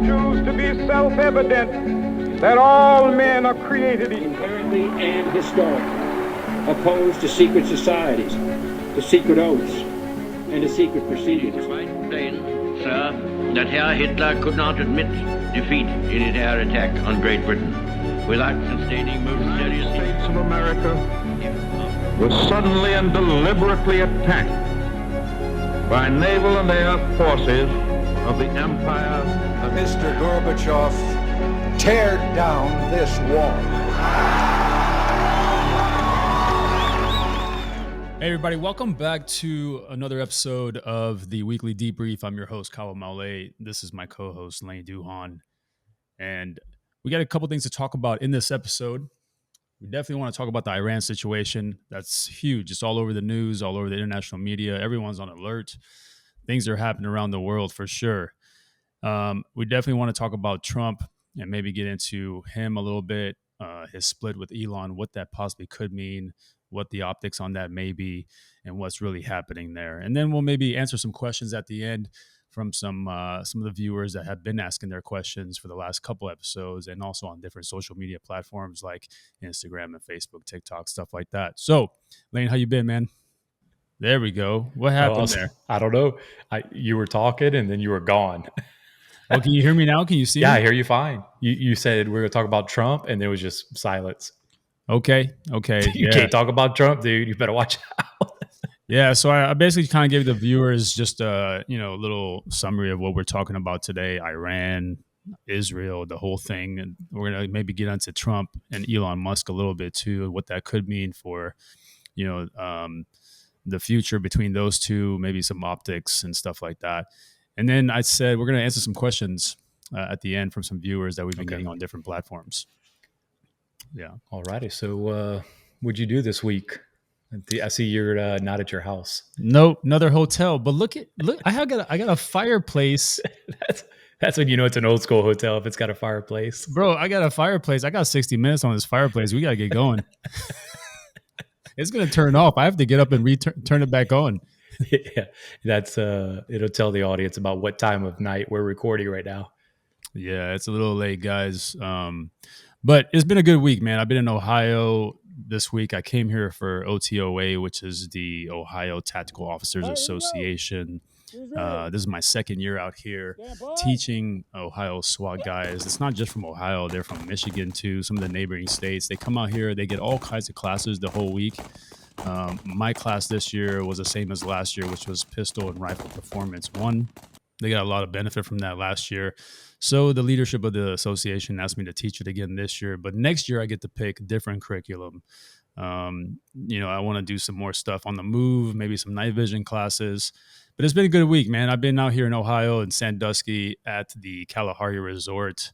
choose to be self-evident that all men are created equal. Inherently and historically opposed to secret societies, to secret oaths, and to secret proceedings. It's quite plain, sir, that Herr Hitler could not admit defeat in his air attack on Great Britain without sustaining most serious... The United States of America was suddenly and deliberately attacked by naval and air forces of the empire. Mr. Gorbachev, tear down this wall. Hey everybody, welcome back to another episode of the Weekly Debrief. I'm your host, Kawa and Lane. This is my co-host, Lane Duhan. And we got a couple things to talk about in this episode. We definitely want to talk about the Iran situation. That's huge. It's all over the news, all over the international media. Everyone's on alert. Things are happening around the world for sure. We definitely want to talk about Trump and maybe get into him a little bit, his split with Elon, what that possibly could mean, what the optics on that may be, and what's really happening there. And then we'll maybe answer some questions at the end from some of the viewers that have been asking their questions for the last couple episodes, and also on different social media platforms like Instagram and Facebook, TikTok, stuff like that. So, Lane, how you been, man? There we go. What happened there? I don't know. You were talking and then you were gone. Oh, can you hear me now? Can you see me? Yeah, I hear you fine. You said we're going to talk about Trump, and there was just silence. Okay. You can't talk about Trump, dude. You better watch out. Yeah, so I basically kind of gave the viewers just a little summary of what we're talking about today: Iran, Israel, the whole thing, and we're gonna maybe get into Trump and Elon Musk a little bit too, what that could mean for the future between those two, maybe some optics and stuff like that. And then I said we're gonna answer some questions at the end from some viewers that we've been getting on different platforms. Yeah. All righty. So, what'd you do this week? I see you're not at your house. Nope, another hotel. But look, I got a fireplace. That's when you know it's an old school hotel if it's got a fireplace. Bro, I got a fireplace. I got 60 minutes on this fireplace. We gotta get going. It's gonna turn off. I have to get up and turn it back on. Yeah, that's it'll tell the audience about what time of night we're recording right now. Yeah, it's a little late, guys. But it's been a good week, man. I've been in Ohio this week. I came here for OTOA, which is the Ohio Tactical Officers Association. This is my second year out here teaching Ohio SWAT guys. It's not just from Ohio. They're from Michigan, too, some of the neighboring states. They come out here. They get all kinds of classes the whole week. My class this year was the same as last year, which was Pistol and Rifle Performance 1. They got a lot of benefit from that last year. So the leadership of the association asked me to teach it again this year. But next year, I get to pick a different curriculum. I want to do some more stuff on the move, maybe some night vision classes. But it's been a good week, man. I've been out here in Ohio in Sandusky at the Kalahari Resort.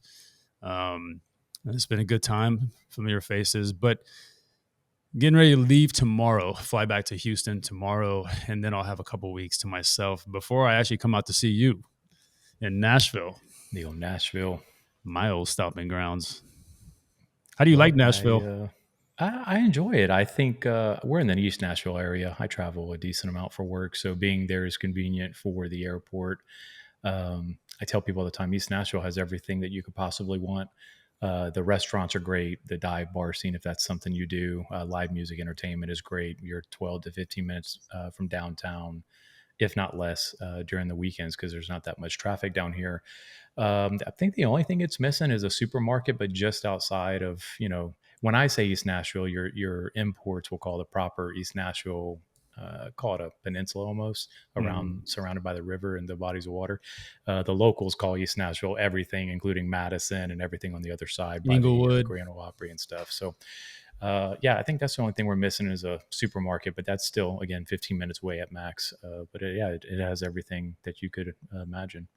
It's been a good time, familiar faces. But getting ready to leave tomorrow, fly back to Houston tomorrow, and then I'll have a couple weeks to myself before I actually come out to see you in Nashville. The old Nashville. My old stomping grounds. How do you like Nashville? I enjoy it. I think we're in the East Nashville area. I travel a decent amount for work, so being there is convenient for the airport. I tell people all the time, East Nashville has everything that you could possibly want. The restaurants are great. The dive bar scene, if that's something you do, live music entertainment is great. You're 12 to 15 minutes from downtown, if not less, during the weekends because there's not that much traffic down here. I think the only thing it's missing is a supermarket, but just outside of, when I say East Nashville, your imports will call the proper East Nashville, call it a peninsula almost, around surrounded by the river and the bodies of water. The locals call East Nashville everything, including Madison and everything on the other side, by Inglewood, the Grand Ole Opry and stuff. So, I think that's the only thing we're missing is a supermarket, but that's still, again, 15 minutes away at max. But it has everything that you could imagine.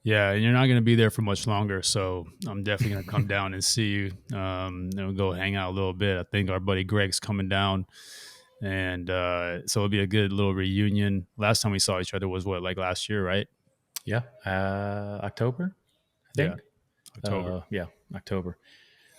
Yeah, and you're not going to be there for much longer, so I'm definitely going to come down and see you. And we'll go hang out a little bit. I think our buddy Greg's coming down, and so it'll be a good little reunion. Last time we saw each other was last year, right? Yeah, October, I think. Yeah, October.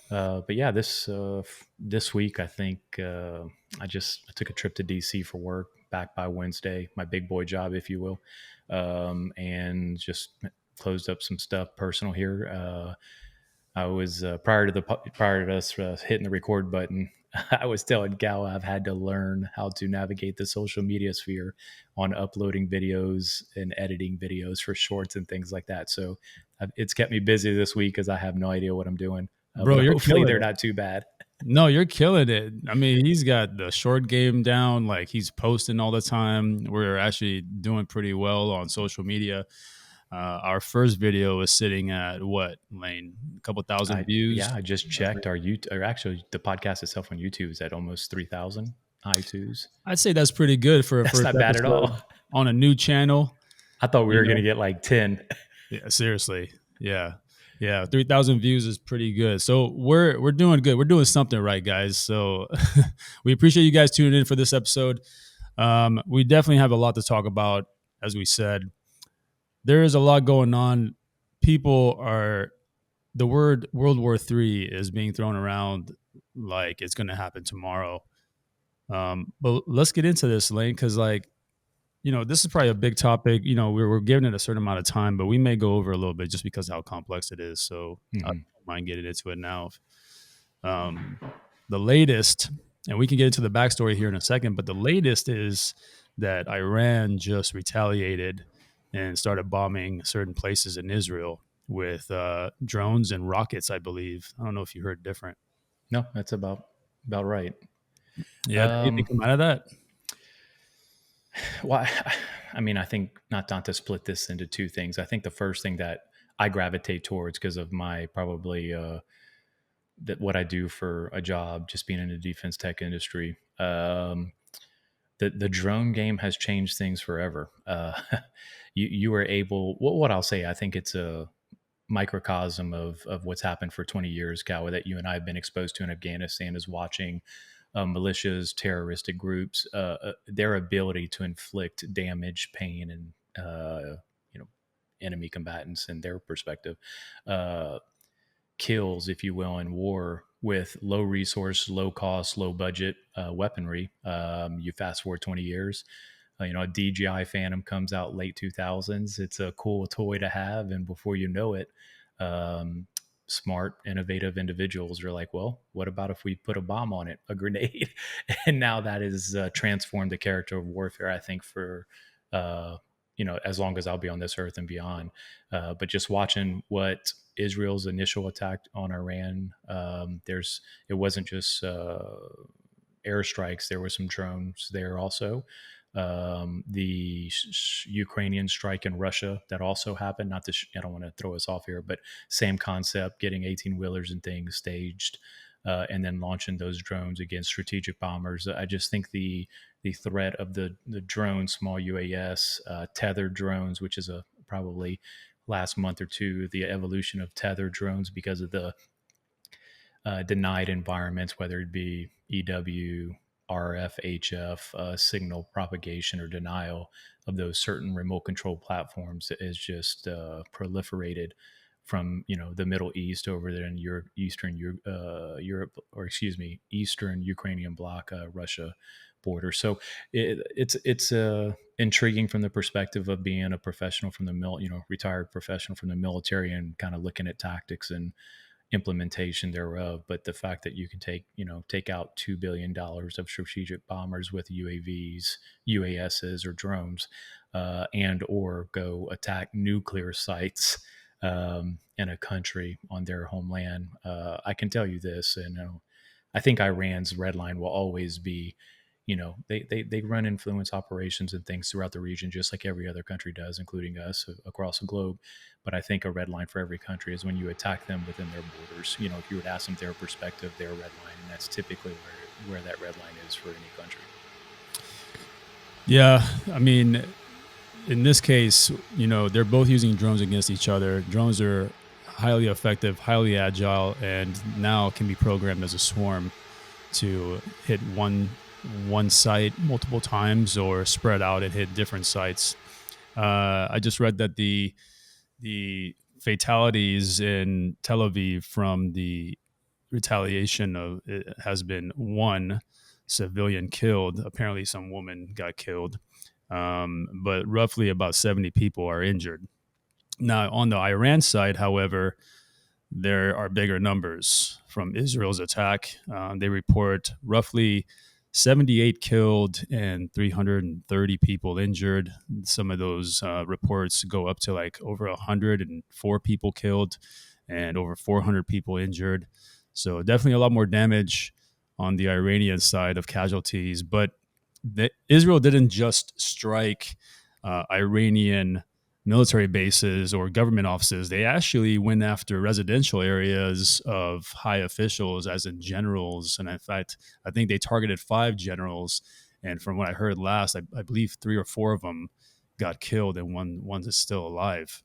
But yeah, this week I think I took a trip to DC for work. Back by Wednesday, my big boy job, if you will, and just closed up some stuff personal here. I was prior to us hitting the record button. I was telling Gal I've had to learn how to navigate the social media sphere on uploading videos and editing videos for shorts and things like that. So it's kept me busy this week because I have no idea what I'm doing. Bro, but you're hopefully killing they're it. not too bad. No, you're killing it. I mean, he's got the short game down. Like, he's posting all the time. We're actually doing pretty well on social media. Our first video was sitting at what, Lane? A couple thousand views. I just checked our YouTube, or actually the podcast itself on YouTube is at almost 3,000 iTunes. I'd say that's pretty good for a That's first not bad at all. on a new channel. I thought we You were know? going to get like 10. Yeah, seriously. Yeah. 3,000 views is pretty good. So we're doing good. We're doing something right, guys. So we appreciate you guys tuning in for this episode. We definitely have a lot to talk about. As we said, there is a lot going on. The word World War III is being thrown around like it's going to happen tomorrow. But let's get into this, Lane, because this is probably a big topic. We're giving it a certain amount of time, but we may go over a little bit just because of how complex it is. So I don't mind getting into it now. The latest, and we can get into the backstory here in a second, but the latest is that Iran just retaliated and started bombing certain places in Israel with drones and rockets, I believe. I don't know if you heard different. No, that's about right. Yeah, anything come out of that? Well, I mean, I think not to split this into two things. I think the first thing that I gravitate towards because of my probably that what I do for a job, just being in the defense tech industry, the drone game has changed things forever. You were able, what I'll say, I think it's a microcosm of what's happened for 20 years, Kawa, that you and I have been exposed to in Afghanistan, is watching militias, terroristic groups, their ability to inflict damage, pain, and enemy combatants in their perspective, kills, if you will, in war with low resource, low cost, low budget weaponry. You fast forward 20 years, a DJI Phantom comes out late 2000s. It's a cool toy to have, and before you know it, smart, innovative individuals are like, well, what about if we put a bomb on it, a grenade? And now that has transformed the character of warfare, I think, for, as long as I'll be on this earth and beyond. But just watching what Israel's initial attack on Iran, it wasn't just airstrikes. There were some drones there also. The Ukrainian strike in Russia that also happened. I don't want to throw us off here, but same concept: getting 18-wheelers and things staged, and then launching those drones against strategic bombers. I just think the threat of the drone, small UAS, tethered drones, which is probably last month or two, the evolution of tethered drones because of the denied environments, whether it be EW, RF, HF, signal propagation or denial of those certain remote control platforms is just proliferated from the Middle East over there in Eastern Ukrainian bloc, Russia border. So it's intriguing from the perspective of being a professional from the retired professional from the military and kind of looking at tactics and implementation thereof. But the fact that you can take out $2 billion of strategic bombers with UAVs, UASs, or drones, and or go attack nuclear sites in a country on their homeland. I can tell you this, and I think Iran's red line will always be, they run influence operations and things throughout the region, just like every other country does, including us across the globe. But I think a red line for every country is when you attack them within their borders. If you would ask them their perspective, their red line, and that's typically where that red line is for any country. Yeah, I mean, in this case, they're both using drones against each other. Drones are highly effective, highly agile, and now can be programmed as a swarm to hit one site multiple times or spread out and hit different sites. I just read that the fatalities in Tel Aviv from the retaliation has been one civilian killed. Apparently some woman got killed. But roughly about 70 people are injured. Now, on the Iran side, however, there are bigger numbers from Israel's attack. They report roughly 78 killed and 330 people injured. Some of those reports go up to like over 104 people killed and over 400 people injured. So definitely a lot more damage on the Iranian side of casualties. But Israel didn't just strike Iranian military bases or government offices. They actually went after residential areas of high officials, as in generals. And in fact, I think they targeted 5 generals. And from what I heard last, I believe 3 or 4 of them got killed, and one is still alive.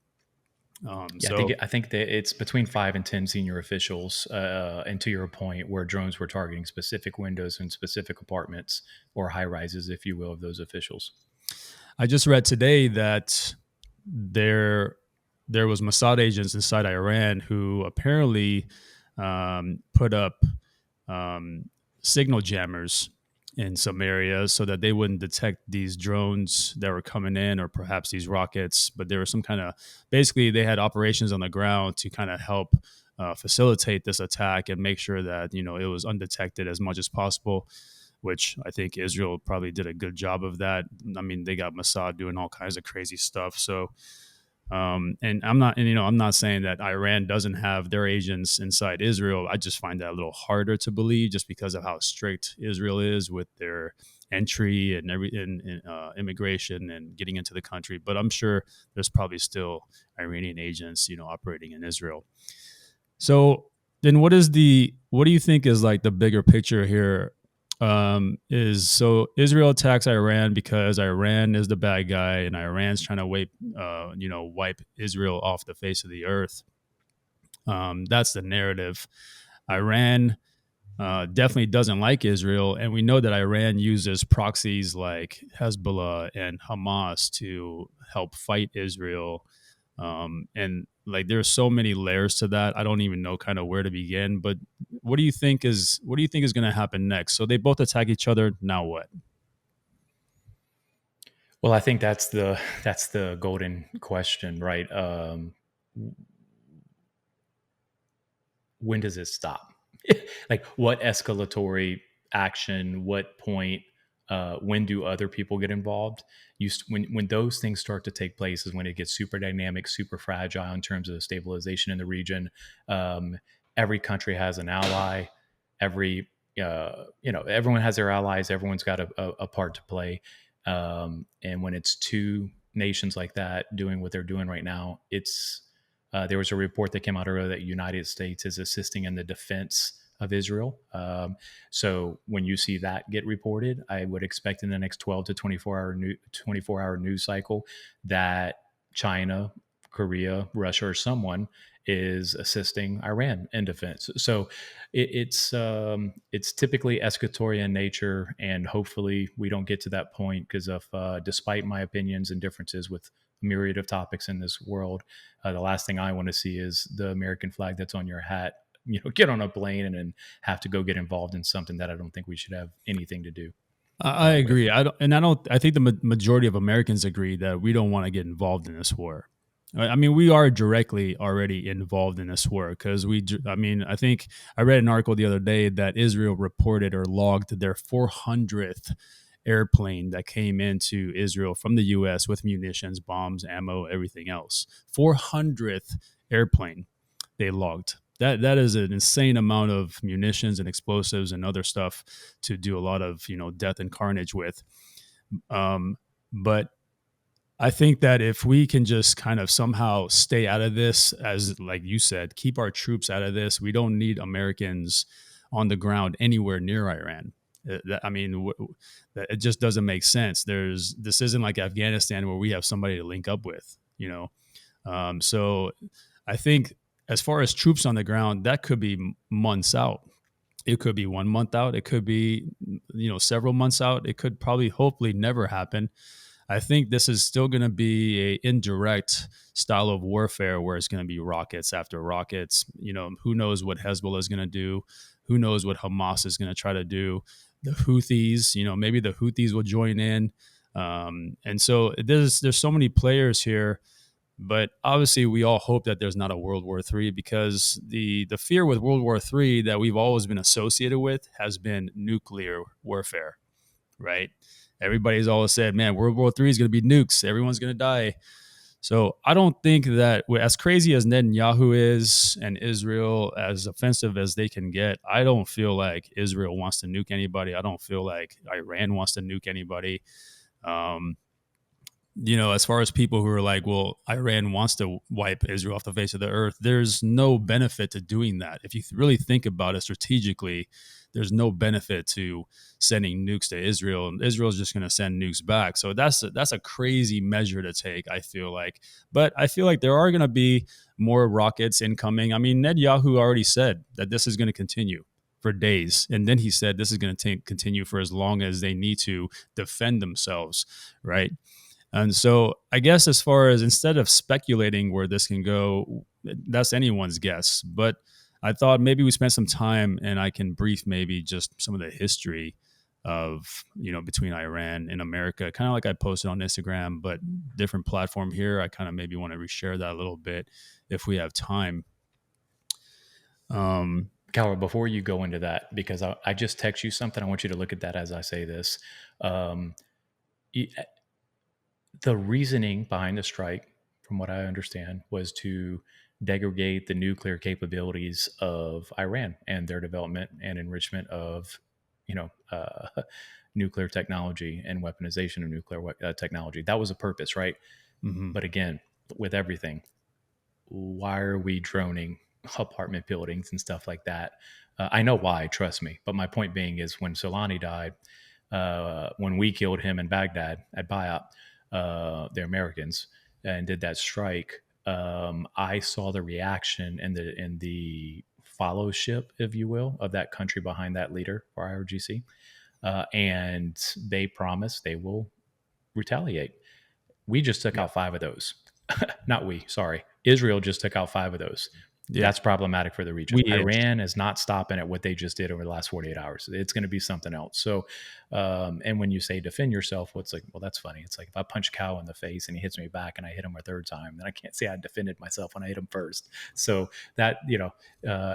Yeah, I think that it's between 5 and 10 senior officials. And to your point, where drones were targeting specific windows and specific apartments or high rises, if you will, of those officials. I just read today that there was Mossad agents inside Iran who apparently put up signal jammers in some areas so that they wouldn't detect these drones that were coming in, or perhaps these rockets. But there was some kind of, basically they had operations on the ground to kind of help facilitate this attack and make sure that, it was undetected as much as possible, which I think Israel probably did a good job of that. I mean, they got Mossad doing all kinds of crazy stuff. So, and I'm not saying that Iran doesn't have their agents inside Israel. I just find that a little harder to believe, just because of how strict Israel is with their entry and immigration and getting into the country. But I'm sure there's probably still Iranian agents, operating in Israel. So then what do you think is like the bigger picture here? So Israel attacks Iran because Iran is the bad guy, and Iran's trying to wipe Israel off the face of the earth. That's the narrative. Iran definitely doesn't like Israel, and we know that Iran uses proxies like Hezbollah and Hamas to help fight Israel. And like there's so many layers to that. I don't even know kind of where to begin. But what do you think is going to happen next? So they both attack each other. Now what? Well, I think that's the golden question, right? When does it stop? Like, what escalatory action? What point? When do other people get involved? When those things start to take place is when it gets super dynamic, super fragile in terms of stabilization in the region. Every country has an ally. Everyone has their allies. Everyone's got a part to play. And when it's two nations like that doing what they're doing right now, there was a report that came out earlier that the United States is assisting in the defense of Israel. So when you see that get reported, I would expect in the next 12 to 24 hour news cycle that China, Korea, Russia, or someone is assisting Iran in defense. So it's typically escalatory in nature, and hopefully we don't get to that point, because despite my opinions and differences with a myriad of topics in this world, the last thing I want to see is the American flag that's on your hat, get on a plane and then have to go get involved in something that I don't think we should have anything to do. I agree. I think the majority of Americans agree that we don't want to get involved in this war. I mean, we are directly already involved in this war because I think I read an article the other day that Israel reported or logged their 400th airplane that came into Israel from the U.S. with munitions, bombs, ammo, everything else. 400th airplane they logged. That is an insane amount of munitions and explosives and other stuff to do a lot of death and carnage with. But I think that if we can just kind of somehow stay out of this, as like you said, keep our troops out of this, we don't need Americans on the ground anywhere near Iran. It just doesn't make sense. This isn't like Afghanistan where we have somebody to link up with, So I think as far as troops on the ground, that could be months out. It could be 1 month out. It could be, several months out. It could hopefully never happen. I think this is still going to be a indirect style of warfare where it's going to be rockets after rockets. Who knows what Hezbollah is going to do? Who knows what Hamas is going to try to do? The Houthis, maybe the Houthis will join in. And so there's so many players here But obviously, we all hope that there's not a World War III, because the fear with World War III that we've always been associated with has been nuclear warfare, right? Everybody's always said, man, World War III is going to be nukes. Everyone's going to die. So I don't think that, as crazy as Netanyahu is and Israel, as offensive as they can get, I don't feel like Israel wants to nuke anybody. I don't feel like Iran wants to nuke anybody. Um, as far as people who are like, well, Iran wants to wipe Israel off the face of the earth, there's no benefit to doing that. If you really think about it strategically, there's no benefit to sending nukes to Israel, and Israel's just going to send nukes back. So that's a crazy measure to take, I feel like. But I feel like there are going to be more rockets incoming. I mean, Netanyahu already said that this is going to continue for days, and then he said this is going to continue for as long as they need to defend themselves, right? And so I guess, as far as, instead of speculating where this can go, that's anyone's guess. But I thought maybe we spend some time and I can brief maybe just some of the history of, between Iran and America, kind of like I posted on Instagram, but different platform here. I kind of maybe want to reshare that a little bit if we have time. Coward, before you go into that, because I just text you something, I want you to look at that as I say this. The reasoning behind the strike, from what I understand, was to degrade the nuclear capabilities of Iran and their development and enrichment of, nuclear technology and weaponization of nuclear technology. That was a purpose, right? Mm-hmm. But again, with everything, why are we droning apartment buildings and stuff like that? I know why, trust me. But my point being is, when Solani died, when we killed him in Baghdad at Bayat, the Americans, and did that strike, I saw the reaction and the followship, if you will, of that country behind that leader for IRGC, and they promised they will retaliate. We just took out 5 of those. Not we, sorry. Israel just took out 5 of those. Yeah. That's problematic for the region. Iran is not stopping at what they just did over the last 48 hours. It's going to be something else. So, and when you say defend yourself, what's like, well, that's funny. It's like, if I punch Kawa in the face and he hits me back and I hit him a third time, then I can't say I defended myself when I hit him first. So that,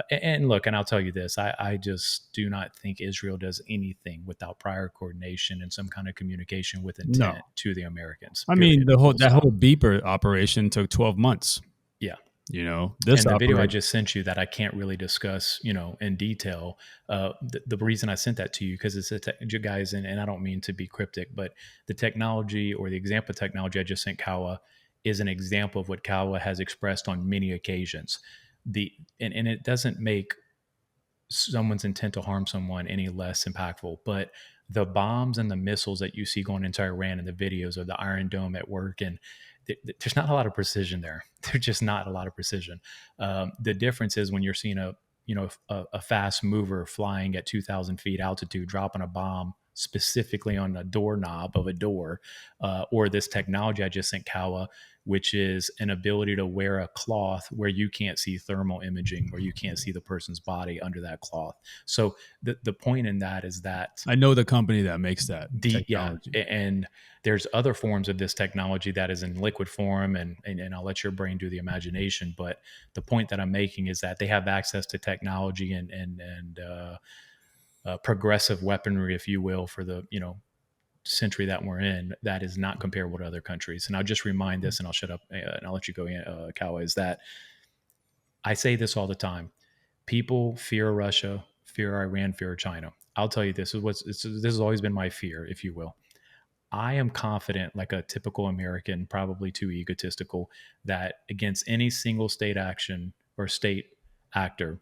and look, and I'll tell you this, I just do not think Israel does anything without prior coordination and some kind of communication with intent to the Americans. I mean, that whole beeper operation took 12 months. Yeah. This and the video I just sent you that I can't really discuss, in detail. The reason I sent that to you, because it's you guys, and I don't mean to be cryptic, but the technology, or the example of technology I just sent Kawa, is an example of what Kawa has expressed on many occasions. And it doesn't make someone's intent to harm someone any less impactful, but the bombs and the missiles that you see going into Iran, and the videos of the Iron Dome at work, and there's not a lot of precision there. There's just not a lot of precision. The difference is when you're seeing a fast mover flying at 2,000 feet altitude, dropping a bomb specifically on a doorknob of a door, or this technology I just sent Kawa, which is an ability to wear a cloth where you can't see thermal imaging, where you can't see the person's body under that cloth. So the point in that is that I know the company that makes that technology. Yeah, and there's other forms of this technology that is in liquid form, and I'll let your brain do the imagination. But the point that I'm making is that they have access to technology and progressive weaponry, if you will, for the century that we're in, that is not comparable to other countries. And I'll just remind this, and I'll shut up and I'll let you go in, Kawa, is that I say this all the time. People fear Russia, fear Iran, fear China. I'll tell you this has always been my fear, if you will. I am confident, like a typical American, probably too egotistical, that against any single state action or state actor,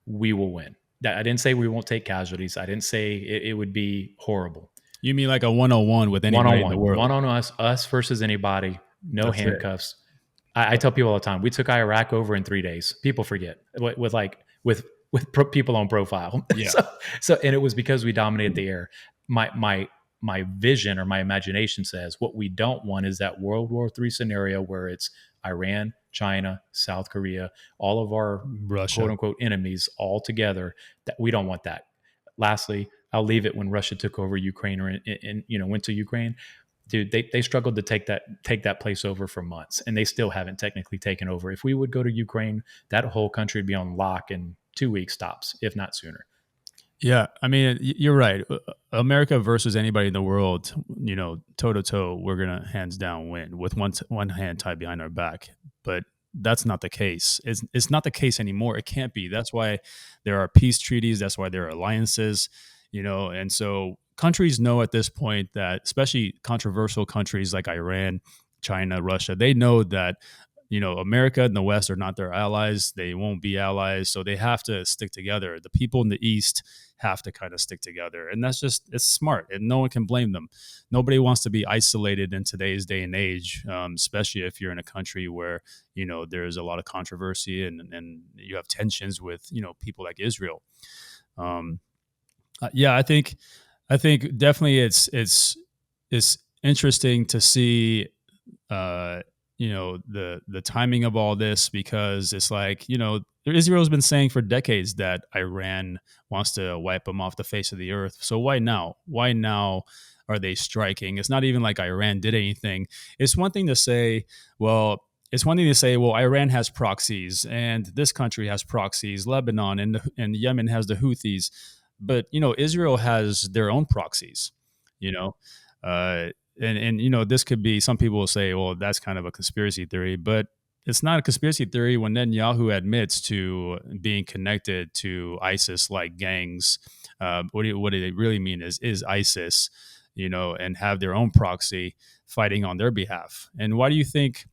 we will win. I didn't say we won't take casualties. I didn't say it would be horrible. You mean like a 1-on-1 with anybody in the world? One on us versus anybody. No That's handcuffs. I tell people all the time, we took Iraq over in 3 days. People forget with people on profile. Yeah. So and it was because we dominated the air. My vision or my imagination says what we don't want is that World War III scenario where it's Iran, China, South Korea, all of our Russia, quote unquote enemies all together. That we don't want that. Lastly, I'll leave it when Russia took over Ukraine or went to Ukraine. dude, they struggled to take that place over for months, and they still haven't technically taken over. If we would go to Ukraine, that whole country would be on lock in 2 weeks tops, if not sooner. Yeah, I mean, you're right. America versus anybody in the world, toe to toe, we're gonna hands down win with one hand tied behind our back. But that's not the case. It's not the case anymore. It can't be. That's why there are peace treaties. That's why there are alliances. And so countries know at this point that, especially controversial countries like Iran, China, Russia, they know that America and the West are not their allies. They won't be allies. So they have to stick together. The people in the East have to kind of stick together. And it's smart, and no one can blame them. Nobody wants to be isolated in today's day and age, especially if you're in a country where, there's a lot of controversy and you have tensions with, people like Israel. Yeah, I think definitely it's interesting to see, the timing of all this, because it's like, Israel's been saying for decades that Iran wants to wipe them off the face of the earth. So why now? Why now are they striking? It's not even like Iran did anything. It's one thing to say, well, Iran has proxies and this country has proxies, Lebanon and Yemen has the Houthis, but Israel has their own proxies. Uh, and this could be, some people will say, well, that's kind of a conspiracy theory, but it's not a conspiracy theory when Netanyahu admits to being connected to ISIS-like gangs. What do they really mean is ISIS, and have their own proxy fighting on their behalf. And why do you think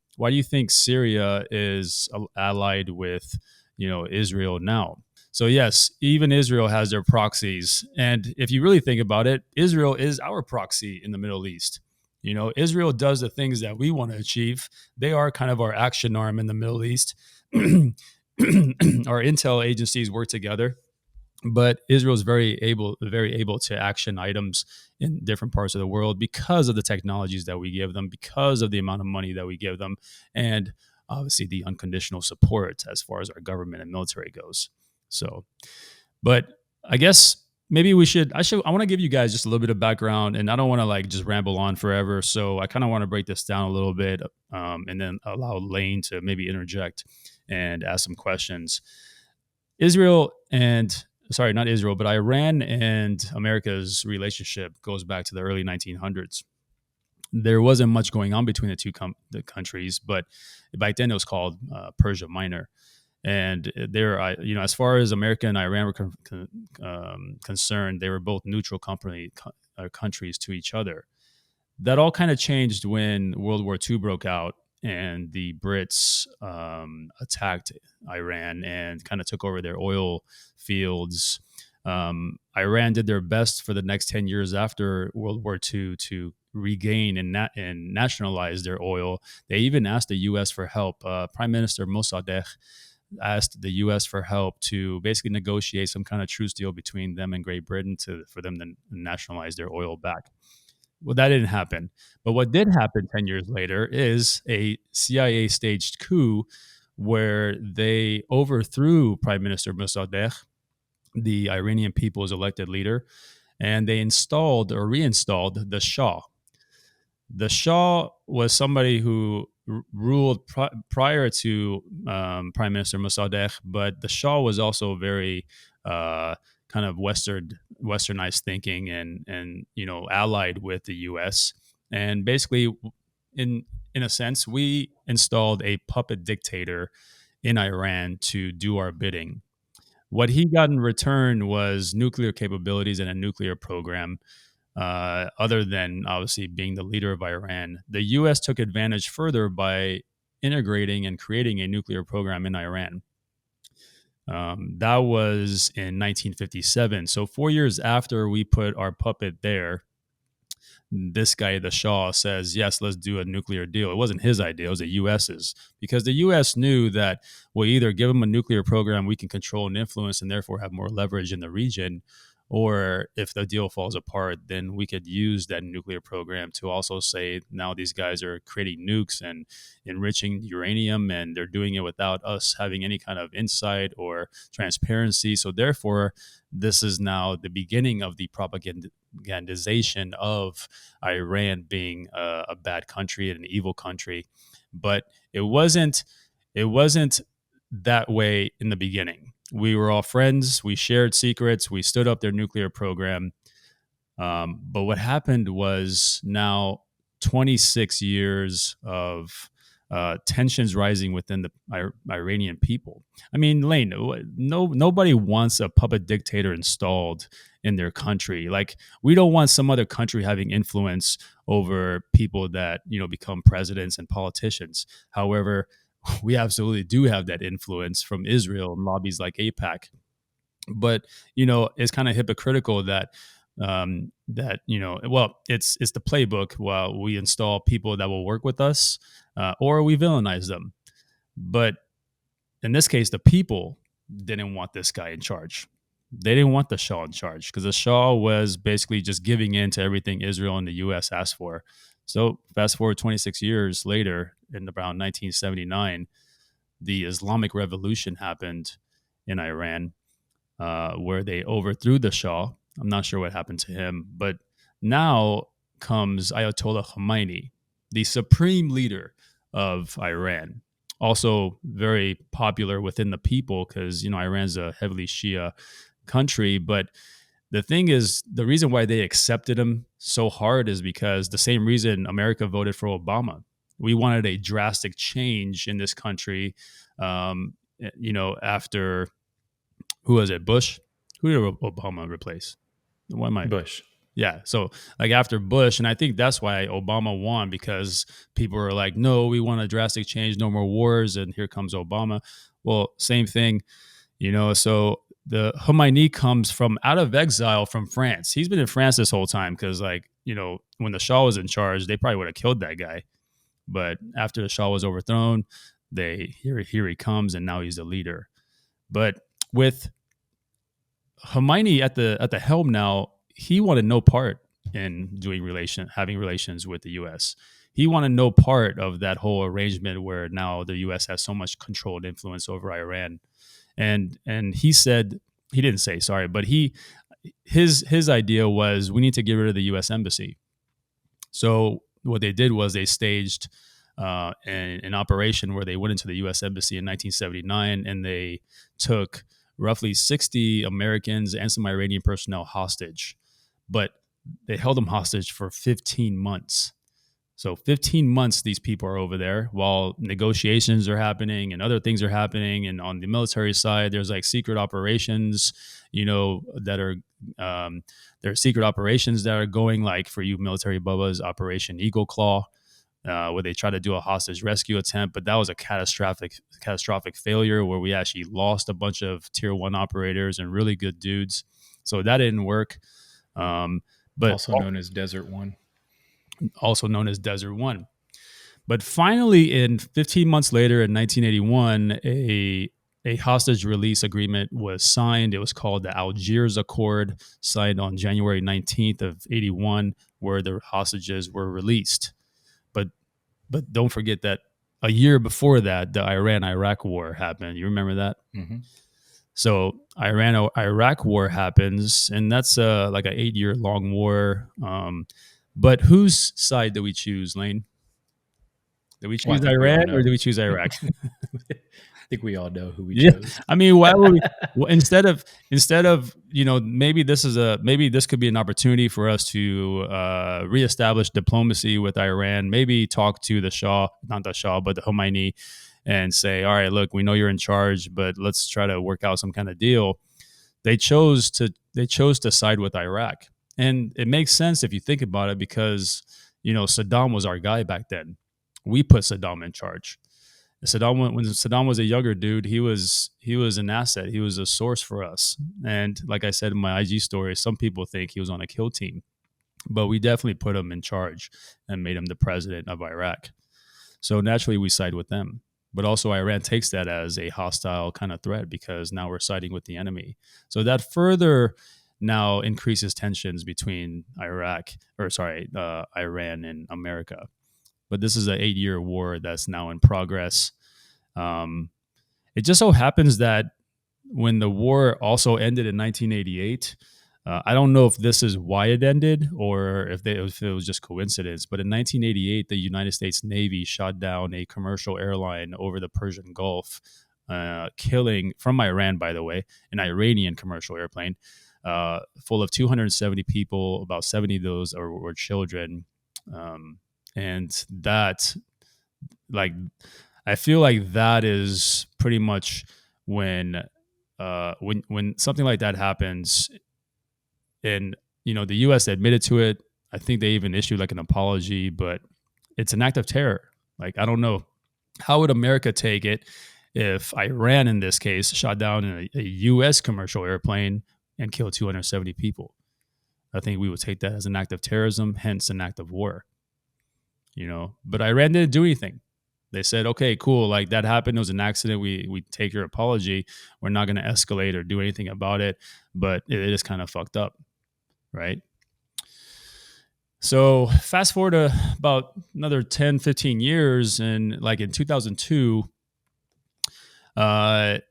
Syria is allied with, Israel now? So yes, even Israel has their proxies. And if you really think about it, Israel is our proxy in the Middle East. Israel does the things that we want to achieve. They are kind of our action arm in the Middle East. Our intel agencies work together, but Israel is very able to action items in different parts of the world because of the technologies that we give them, because of the amount of money that we give them, and obviously the unconditional support as far as our government and military goes. So, but I guess maybe I want to give you guys just a little bit of background, and I don't want to just ramble on forever. So I kind of want to break this down a little bit, and then allow Lane to maybe interject and ask some questions. Not Israel, but Iran and America's relationship goes back to the early 1900s. There wasn't much going on between the countries, but back then it was called Persia Minor. And as far as America and Iran were concerned, they were both neutral countries to each other. That all kind of changed when World War II broke out and the Brits attacked Iran and kind of took over their oil fields. Iran did their best for the next 10 years after World War II to regain and nationalize their oil. They even asked the U.S. for help. Prime Minister Mossadegh asked the U.S. for help to basically negotiate some kind of truce deal between them and Great Britain for them to nationalize their oil back. Well, that didn't happen. But what did happen 10 years later is a CIA staged coup where they overthrew Prime Minister Mossadegh, the Iranian people's elected leader, and they reinstalled the Shah. The Shah was somebody who ruled prior to Prime Minister Mossadegh, but the Shah was also very kind of westernized thinking and allied with the U.S. And basically, in a sense, we installed a puppet dictator in Iran to do our bidding. What he got in return was nuclear capabilities and a nuclear program. Other than obviously being the leader of Iran, the U.S. took advantage further by integrating and creating a nuclear program in Iran. That was in 1957. So 4 years after we put our puppet there, this guy, the Shah, says, yes, let's do a nuclear deal. It wasn't his idea, it was the U.S.'s, because the U.S. knew that we'll either give them a nuclear program we can control and influence and therefore have more leverage in the region, Or if the deal falls apart, then we could use that nuclear program to also say now these guys are creating nukes and enriching uranium, and they're doing it without us having any kind of insight or transparency. So therefore, this is now the beginning of the propagandization of Iran being a bad country and an evil country. But it wasn't that way in the beginning. We were all friends. We shared secrets. We stood up their nuclear program. But what happened was now 26 years of tensions rising within the Iranian people. I mean, Lane, nobody wants a puppet dictator installed in their country. Like, we don't want some other country having influence over people that, become presidents and politicians. However, we absolutely do have that influence from Israel and lobbies like AIPAC. But it's kind of hypocritical that it's the playbook. While we install people that will work with us, or we villainize them. But in this case, the people didn't want this guy in charge. They didn't want the Shah in charge because the Shah was basically just giving in to everything Israel and the U.S. asked for. So fast forward 26 years later, in around 1979, the Islamic Revolution happened in Iran, where they overthrew the Shah. I'm not sure what happened to him, but now comes Ayatollah Khomeini, the supreme leader of Iran. Also very popular within the people because, Iran's a heavily Shia country. But the thing is, the reason why they accepted him so hard is because the same reason America voted for Obama. We wanted a drastic change in this country. After, who was it? Bush? Who did Obama replace? What am I? Bush. Yeah. So like after Bush, and I think that's why Obama won, because people were like, no, we want a drastic change, no more wars. And here comes Obama. Well, same thing, so the Khomeini comes from out of exile from France. He's been in France this whole time because when the Shah was in charge, they probably would have killed that guy. But after the Shah was overthrown, here he comes, and now he's the leader. But with Khomeini at the helm now, he wanted no part in having relations with the U.S. He wanted no part of that whole arrangement where now the U.S. has so much control and influence over Iran. And he said, he didn't say sorry, but his idea was, we need to get rid of the U.S. embassy. So what they did was they staged an operation where they went into the U.S. embassy in 1979, and they took roughly 60 Americans and some Iranian personnel hostage. But they held them hostage for 15 months. So 15 months these people are over there while negotiations are happening and other things are happening. And on the military side, there's like secret operations, that are there are secret operations that are going, like for you military bubbas, Operation Eagle Claw, where they try to do a hostage rescue attempt. But that was a catastrophic failure where we actually lost a bunch of tier 1 operators and really good dudes. So that didn't work. But also known as Desert One. But finally, 15 months later, in 1981, a hostage release agreement was signed. It was called the Algiers Accord, signed on January 19th of 81, where the hostages were released. But don't forget that a year before that, the Iran-Iraq war happened. You remember that? Mm-hmm. So Iran-Iraq war happens, and that's like an 8-year long war. But whose side do we choose, Lane? Did we choose Iran or did we choose Iraq? I think we all know who we chose. I mean, why would we? Well, instead of maybe this could be an opportunity for us to reestablish diplomacy with Iran. Maybe talk to the Shah, not the Shah, but the Khomeini, and say, all right, look, we know you're in charge, but let's try to work out some kind of deal. They chose to side with Iraq, and it makes sense if you think about it, because Saddam was our guy back then. We put Saddam in charge. When Saddam was a younger dude, he was an asset. He was a source for us. And like I said in my IG story, some people think he was on a kill team, but we definitely put him in charge and made him the president of Iraq. So naturally, we side with them. But also, Iran takes that as a hostile kind of threat because now we're siding with the enemy. So that further now increases tensions between Iran and America. But this is an 8-year war that's now in progress. It just so happens that when the war also ended in 1988, I don't know if this is why it ended or if it was just coincidence, but in 1988, the United States Navy shot down a commercial airline over the Persian Gulf, killing, from Iran, by the way, an Iranian commercial airplane full of 270 people. About 70 of those were children. And that, like, I feel like that is pretty much when something like that happens, and the U.S. admitted to it. I think they even issued like an apology, but it's an act of terror. Like, I don't know, how would America take it if Iran, in this case, shot down a U.S. commercial airplane and killed 270 people? I think we would take that as an act of terrorism, hence an act of war. But Iran didn't do anything. They said, okay, cool, like that happened. It was an accident. We take your apology. We're not going to escalate or do anything about it, but it is kind of fucked up, right? So fast forward to about another 10, 15 years, and like in 2002, it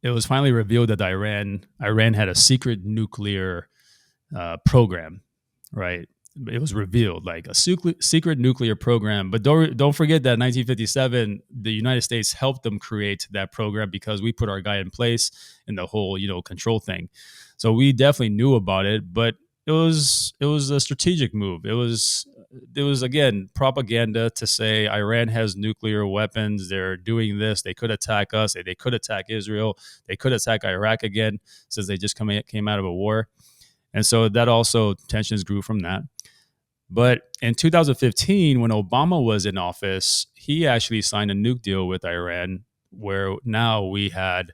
was finally revealed that Iran had a secret nuclear program, right? It was revealed, like a secret nuclear program. But don't forget that 1957, the United States helped them create that program because we put our guy in place in the whole control thing. So we definitely knew about it, but it was a strategic move. It was again propaganda to say Iran has nuclear weapons. They're doing this. They could attack us. They could attack Israel. They could attack Iraq again, since they just came out of a war. And so that also, tensions grew from that. But in 2015, when Obama was in office, he actually signed a nuke deal with Iran, where now we had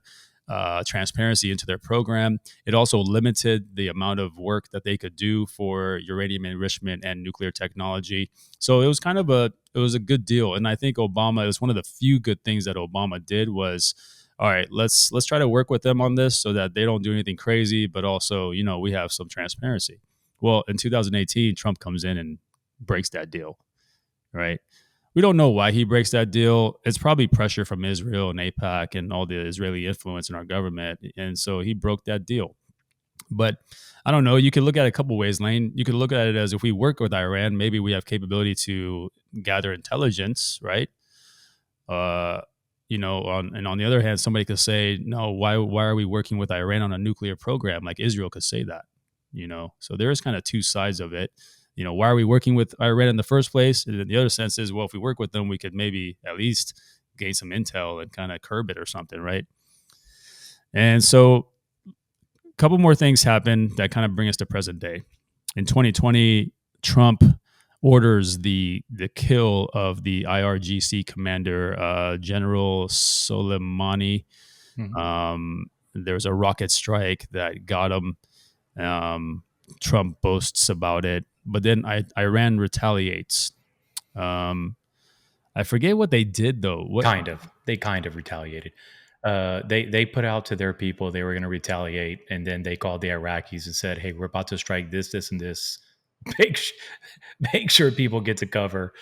transparency into their program. It also limited the amount of work that they could do for uranium enrichment and nuclear technology. So it was a good deal. And I think it was one of the few good things that Obama did was, all right, let's try to work with them on this so that they don't do anything crazy, but also, we have some transparency. Well, in 2018, Trump comes in and breaks that deal, right? We don't know why he breaks that deal. It's probably pressure from Israel and AIPAC and all the Israeli influence in our government. And so he broke that deal. But I don't know. You could look at it a couple ways, Lane. You could look at it as, if we work with Iran, maybe we have capability to gather intelligence, right? And on the other hand, somebody could say, no, why are we working with Iran on a nuclear program? Like Israel could say that, So there's kind of two sides of it. Why are we working with Iran in the first place? And then the other sense is, well, if we work with them, we could maybe at least gain some intel and kind of curb it or something, right? And so a couple more things happen that kind of bring us to present day. In 2020, Trump orders the kill of the IRGC commander, General Soleimani. Mm-hmm. There's a rocket strike that got him. Trump boasts about it, but then Iran retaliates. I forget what they did though. They kind of retaliated. They put out to their people they were going to retaliate, and then they called the Iraqis and said, "Hey, we're about to strike this, and this. Make sure people get to cover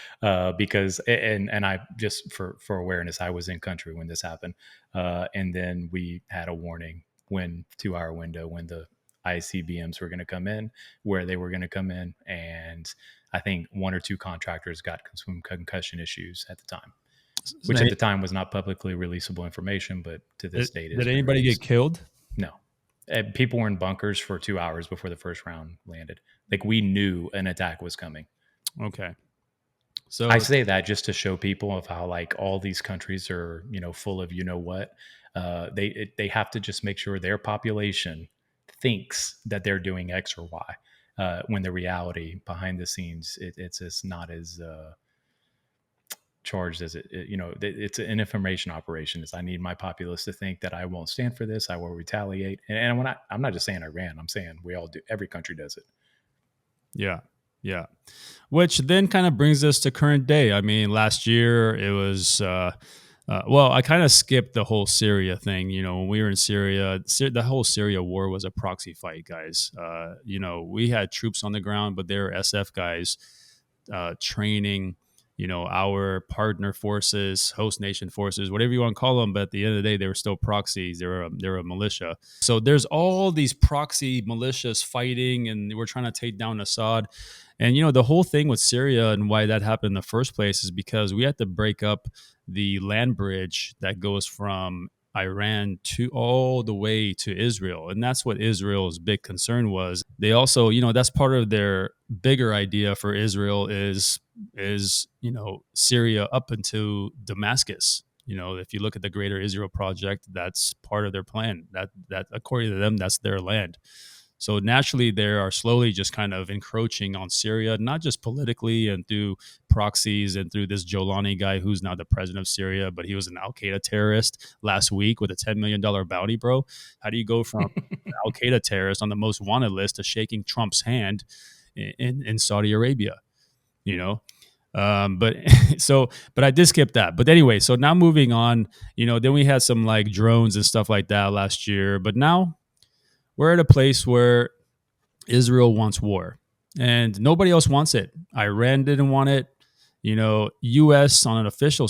because." And I just for awareness, I was in country when this happened, and then we had a warning 2-hour window when the ICBMs were going to come in, where they were going to come in, and I think 1 or 2 contractors got some concussion issues at the time, which at the time was not publicly releasable information, but to this date, did anybody get killed? No. People were in bunkers for 2 hours before the first round landed. Like, we knew an attack was coming. Okay. So I say that just to show people of how, like, all these countries are, full of what. They have to just make sure their population thinks that they're doing X or Y, when the reality behind the scenes, it's just not as charged as it's an information operation. I need my populace to think that I won't stand for this. I will retaliate. And when I'm not just saying Iran, I'm saying we all do. Every country does it. Yeah. Yeah. Which then kind of brings us to current day. I mean, last year it was Well, I kind of skipped the whole Syria thing. When we were in Syria, the whole Syria war was a proxy fight, guys. We had troops on the ground, but they were SF guys training, our partner forces, host nation forces, whatever you want to call them. But at the end of the day, they were still proxies. They were a militia. So there's all these proxy militias fighting, and we're trying to take down Assad. And the whole thing with Syria and why that happened in the first place is because we had to break up the land bridge that goes from Iran to all the way to Israel. And that's what Israel's big concern was. They also, that's part of their bigger idea for Israel is Syria up into Damascus. If you look at the Greater Israel Project, that's part of their plan. That according to them, that's their land. So naturally, they are slowly just kind of encroaching on Syria, not just politically and through proxies and through this Jolani guy who's now the president of Syria, but he was an Al Qaeda terrorist last week with a $10 million bounty, bro. How do you go from Al Qaeda terrorist on the most wanted list to shaking Trump's hand in Saudi Arabia? But but I did skip that. But anyway, so now moving on, then we had some like drones and stuff like that last year, but now we're at a place where Israel wants war and nobody else wants it. Iran didn't want it. U.S. on official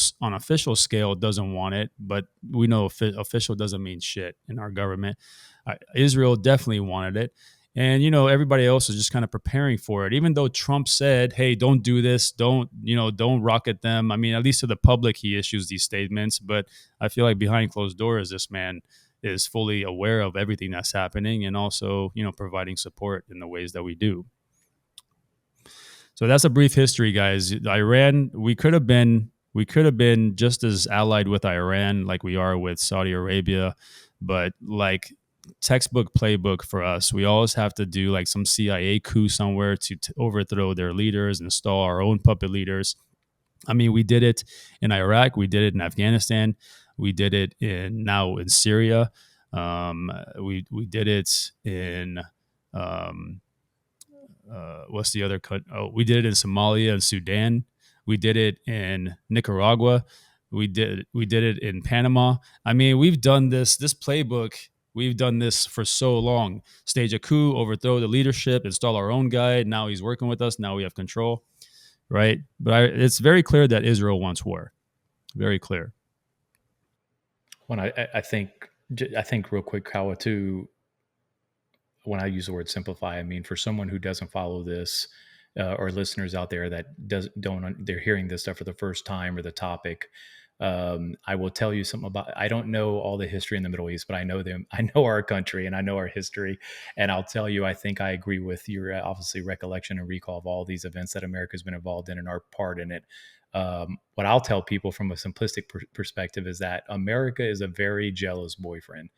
scale doesn't want it, but we know official doesn't mean shit in our government. Israel definitely wanted it. And, everybody else is just kind of preparing for it. Even though Trump said, hey, don't do this. Don't rocket them. I mean, at least to the public, he issues these statements. But I feel like behind closed doors, this man is fully aware of everything that's happening and also, providing support in the ways that we do. So that's a brief history, guys. Iran, we could have been just as allied with Iran like we are with Saudi Arabia, but like textbook playbook for us, we always have to do like some CIA coup somewhere to overthrow their leaders, install our own puppet leaders. I mean, we did it in Iraq, we did it in Afghanistan, we did it now in Syria. We did it in what's the other country? Oh, we did it in Somalia and Sudan. We did it in Nicaragua. We did it in Panama. I mean, we've done this playbook. We've done this for so long. Stage a coup, overthrow the leadership, install our own guy. Now he's working with us. Now we have control, right? But it's very clear that Israel wants war. Very clear. Well, I think real quick, Kawa, too, when I use the word simplify, I mean, for someone who doesn't follow this, or listeners out there that they're hearing this stuff for the first time or the topic, I will tell you something about. I don't know all the history in the Middle East, but I know them. I know our country and I know our history. And I'll tell you, I think I agree with your obviously recollection and recall of all these events that America's been involved in and our part in it. What I'll tell people from a simplistic perspective is that America is a very jealous boyfriend.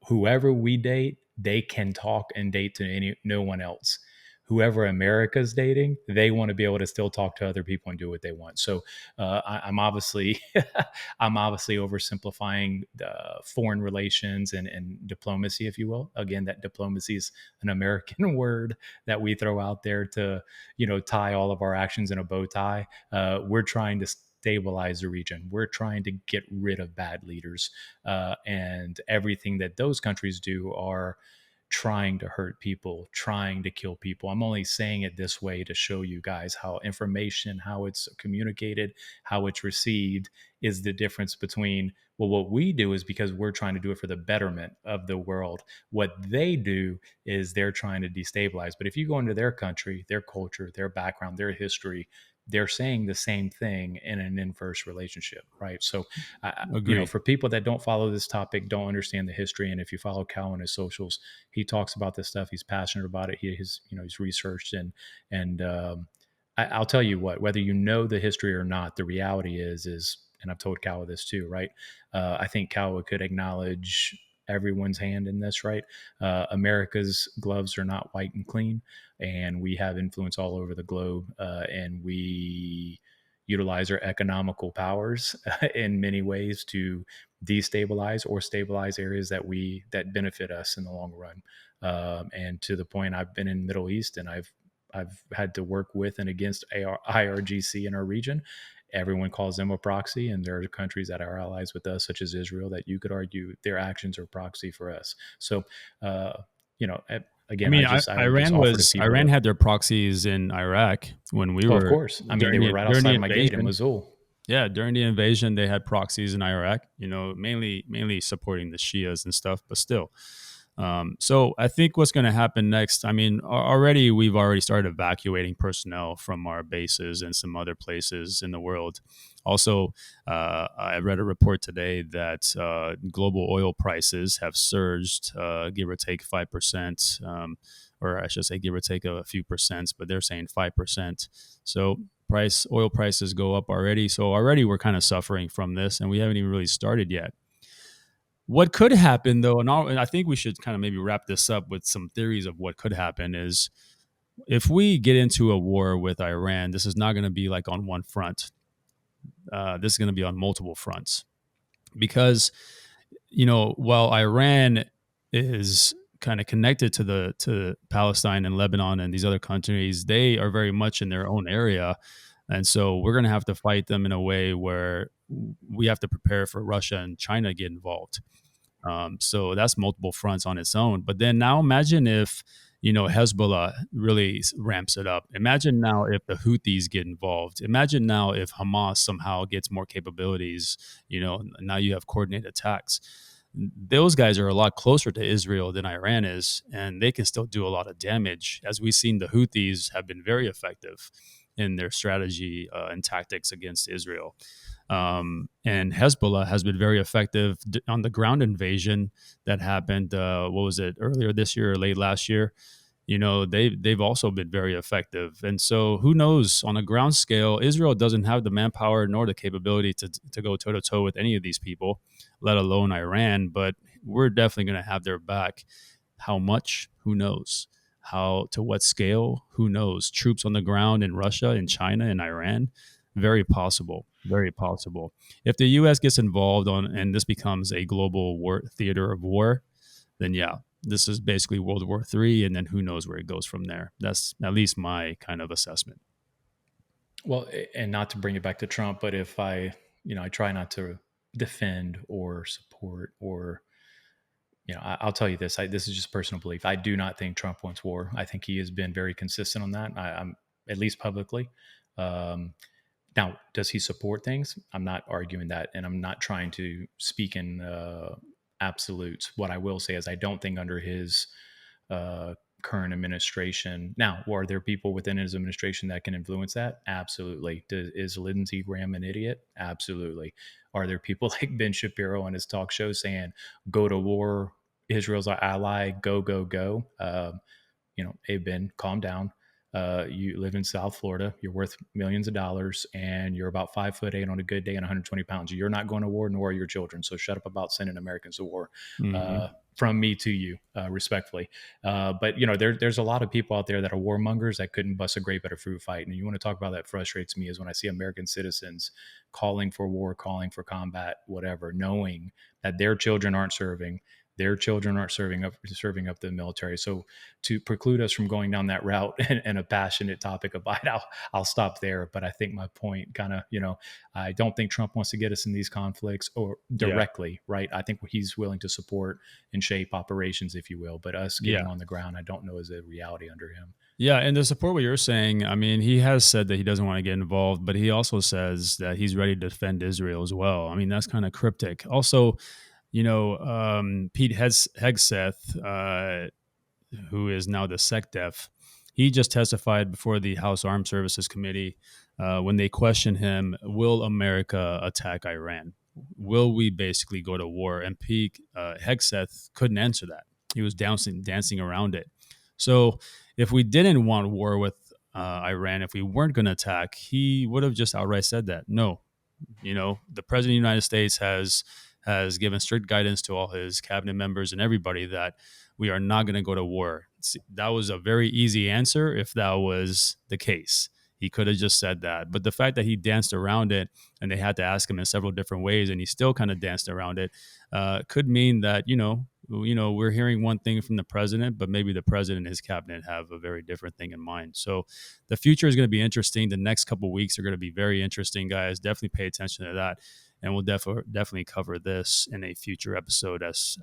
Whoever we date, they can talk and date to no one else. Whoever America's dating, they want to be able to still talk to other people and do what they want. So I'm obviously oversimplifying foreign relations and diplomacy, if you will. Again, that diplomacy is an American word that we throw out there to tie all of our actions in a bow tie. We're trying to stabilize the region. We're trying to get rid of bad leaders, and everything that those countries do are trying to hurt people, trying to kill people. I'm only saying it this way to show you guys how information, how it's communicated, how it's received is the difference between, well, what we do is because we're trying to do it for the betterment of the world. What they do is they're trying to destabilize. But if you go into their country, their culture, their background, their history, they're saying the same thing in an inverse relationship, right? So, for people that don't follow this topic, don't understand the history, and if you follow Cal on his socials, he talks about this stuff. He's passionate about it. He's researched and I'll tell you what, whether you know the history or not, the reality is, and I've told Cal this too, right? I think Cal could acknowledge everyone's hand in this, right? America's gloves are not white and clean, and we have influence all over the globe, and we utilize our economical powers in many ways to destabilize or stabilize areas that benefit us in the long run. And to the point, I've been in the Middle East, and I've had to work with and against IRGC in our region, Everyone calls them a proxy, and there are countries that are allies with us, such as Israel, that you could argue their actions are proxy for us. So, uh, you know, I again, mean, I would just offer to people Iran to, had their proxies in Iraq when we oh, of were course. I mean, they were right during the outside my gate in invasion. Mosul. Yeah, during the invasion, they had proxies in Iraq. Mainly supporting the Shias and stuff, but still. So I think what's going to happen next. I mean, we've already started evacuating personnel from our bases and some other places in the world. Also, I read a report today that global oil prices have surged, give or take 5%, or I should say, give or take a few percents, but they're saying 5%. So oil prices go up already. So already we're kind of suffering from this, and we haven't even really started yet. What could happen, though, and I think we should kind of maybe wrap this up with some theories of what could happen is if we get into a war with Iran, this is not going to be like on one front. This is going to be on multiple fronts because, while Iran is kind of connected to Palestine and Lebanon and these other countries, they are very much in their own area. And so we're going to have to fight them in a way where we have to prepare for Russia and China to get involved. So that's multiple fronts on its own. But then now imagine if, Hezbollah really ramps it up. Imagine now if the Houthis get involved. Imagine now if Hamas somehow gets more capabilities, now you have coordinated attacks. Those guys are a lot closer to Israel than Iran is, and they can still do a lot of damage. As we've seen, the Houthis have been very effective in their strategy and tactics against Israel. And Hezbollah has been very effective on the ground invasion that happened. What was it, earlier this year or late last year? They've also been very effective. And so who knows, on a ground scale, Israel doesn't have the manpower nor the capability to go toe to toe with any of these people, let alone Iran. But we're definitely going to have their back. How much? Who knows? How, to what scale? Who knows? Troops on the ground in Russia, in China, in Iran. Very possible. Very possible. If the U.S. gets involved and this becomes a global war theater of war, then yeah, this is basically World War III, and then who knows where it goes from there. That's at least my kind of assessment. Well, and not to bring it back to Trump, but if I try not to defend or support or, I'll tell you this, this is just personal belief. I do not think Trump wants war. I think he has been very consistent on that. I'm at least publicly. Now, does he support things? I'm not arguing that, and I'm not trying to speak in absolutes. What I will say is I don't think under his current administration. Now, are there people within his administration that can influence that? Absolutely. Is Lindsey Graham an idiot? Absolutely. Are there people like Ben Shapiro on his talk show saying, go to war, Israel's our ally, go, go, go? Hey, Ben, calm down. You live in South Florida. You're worth millions of dollars, and you're about 5'8" on a good day and 120 pounds. You're not going to war, nor are your children. So shut up about sending Americans to war. From me to you, respectfully. But there's a lot of people out there that are warmongers that couldn't bust a grape at a fruit fight. And you want to talk about that frustrates me is when I see American citizens calling for war, calling for combat, whatever, knowing that their children aren't serving. Their children aren't serving up the military. So to preclude us from going down that route and a passionate topic about it, I'll stop there. But I think my point kind of, I don't think Trump wants to get us in these conflicts or directly, right? I think he's willing to support and shape operations, if you will. But us getting on the ground, I don't know is a reality under him. Yeah, and to support what you're saying, I mean, he has said that he doesn't want to get involved, but he also says that he's ready to defend Israel as well. I mean, that's kind of cryptic. Also, Pete Hegseth, who is now the SecDef, he just testified before the House Armed Services Committee when they questioned him, will America attack Iran? Will we basically go to war? And Pete Hegseth couldn't answer that. He was dancing around it. So if we didn't want war with Iran, if we weren't going to attack, he would have just outright said that. No, the president of the United States has given strict guidance to all his cabinet members and everybody that we are not going to go to war. That was a very easy answer if that was the case. He could have just said that. But the fact that he danced around it and they had to ask him in several different ways and he still kind of danced around it could mean that, we're hearing one thing from the president, but maybe the president and his cabinet have a very different thing in mind. So the future is going to be interesting. The next couple of weeks are going to be very interesting, guys. Definitely pay attention to that. And we'll definitely cover this in a future episode as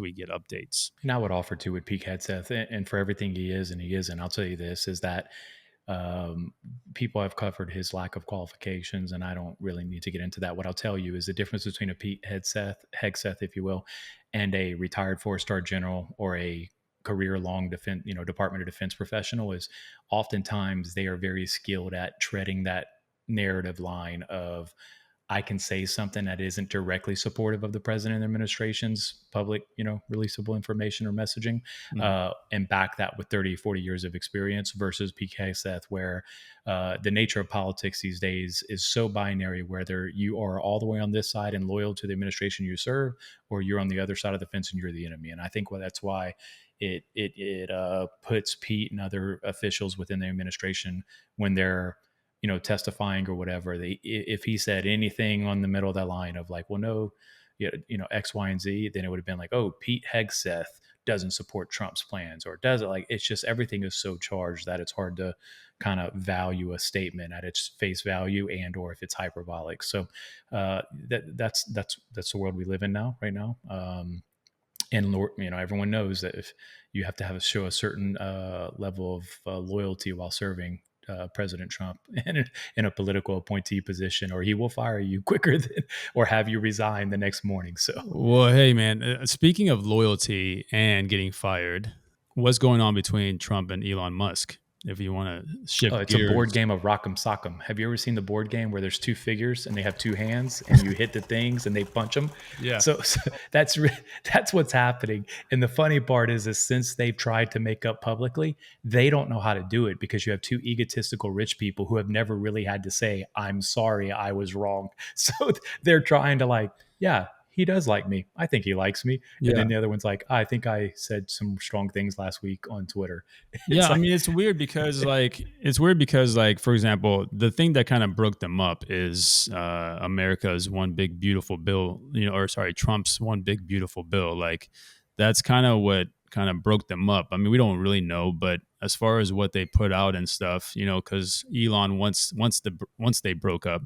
we get updates. And I would offer to with Pete Hegseth, and for everything he is and he isn't, I'll tell you this, is that people have covered his lack of qualifications, and I don't really need to get into that. What I'll tell you is the difference between a Pete Hegseth, if you will, and a retired four-star general or a career-long defense, Department of Defense professional is oftentimes they are very skilled at treading that narrative line of, I can say something that isn't directly supportive of the president and administration's public, releasable information or messaging, and back that with 30, 40 years of experience versus PK Seth, where the nature of politics these days is so binary, whether you are all the way on this side and loyal to the administration you serve, or you're on the other side of the fence and you're the enemy. And I think that's why it puts Pete and other officials within the administration, when they're testifying or whatever, if he said anything on the middle of that line of like, well, no, X, Y, and Z, then it would have been like, oh, Pete Hegseth doesn't support Trump's plans, or does it? Like, it's just, everything is so charged that it's hard to kind of value a statement at its face value, and or if it's hyperbolic. So that's the world we live in right now. And everyone knows that if you have to show a certain level of loyalty while serving President Trump in a political appointee position, or he will fire you quicker than, or have you resign the next morning. So, well, hey man, speaking of loyalty and getting fired, what's going on between Trump and Elon Musk? If you want to shift it's gears. A board game of Rock'em Sock'em. Have you ever seen the board game where there's two figures and they have two hands and you hit the things and they punch them? Yeah. So that's what's happening. And the funny part is since they've tried to make up publicly, they don't know how to do it, because you have two egotistical rich people who have never really had to say, I'm sorry, I was wrong. So they're trying to yeah, he does like me. I think he likes me. Yeah. And then the other one's like, I think I said some strong things last week on Twitter. Yeah. I mean, it's weird because for example, the thing that kind of broke them up is America's one big beautiful bill, Trump's one big beautiful bill. Like, that's kind of what kind of broke them up. I mean, we don't really know, but as far as what they put out and stuff, because Elon, once they broke up,